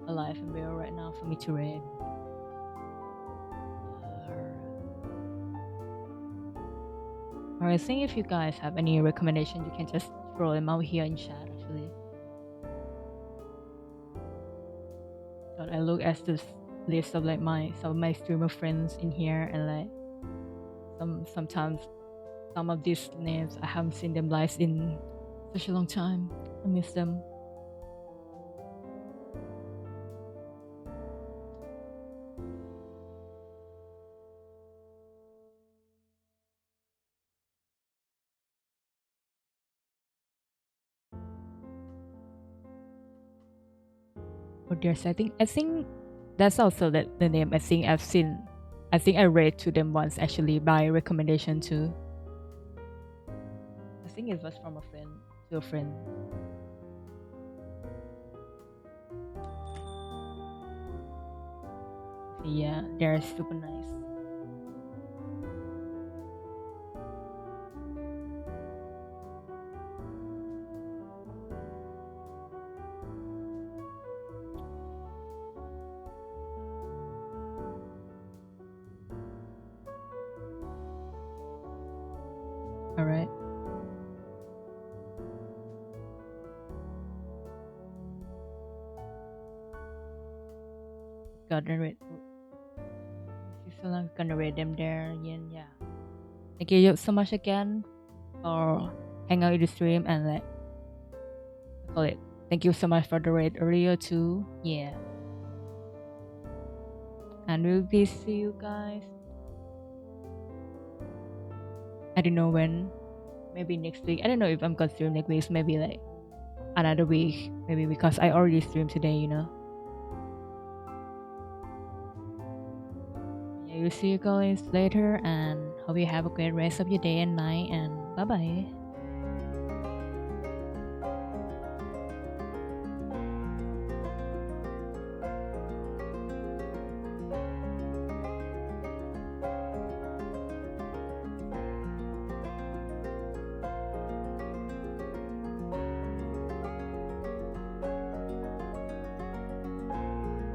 alive and well right now for me to read. Or I think if you guys have any recommendations, you can just throw them out here in chat actually. But I look at this list of like some of my streamer friends in here, and like sometimes some of these names I haven't seen them live in such a long time. I miss them. Oh, there's I think that's also the name I think I've seen. I think I read to them once actually by recommendation too. I think it was from a friend to a friend. Yeah, they're super nice. All right. Gonna read. So I'm gonna read them there. Yeah. Thank you so much again for hanging out in the stream and like call it. Thank you so much for the raid earlier too. Yeah. And we'll be see you guys. I don't know when. Maybe next week. I don't know if I'm gonna stream next week. Maybe like another week. Maybe because I already streamed today, you know. Yeah, we'll see you guys later and hope you have a great rest of your day and night and bye bye.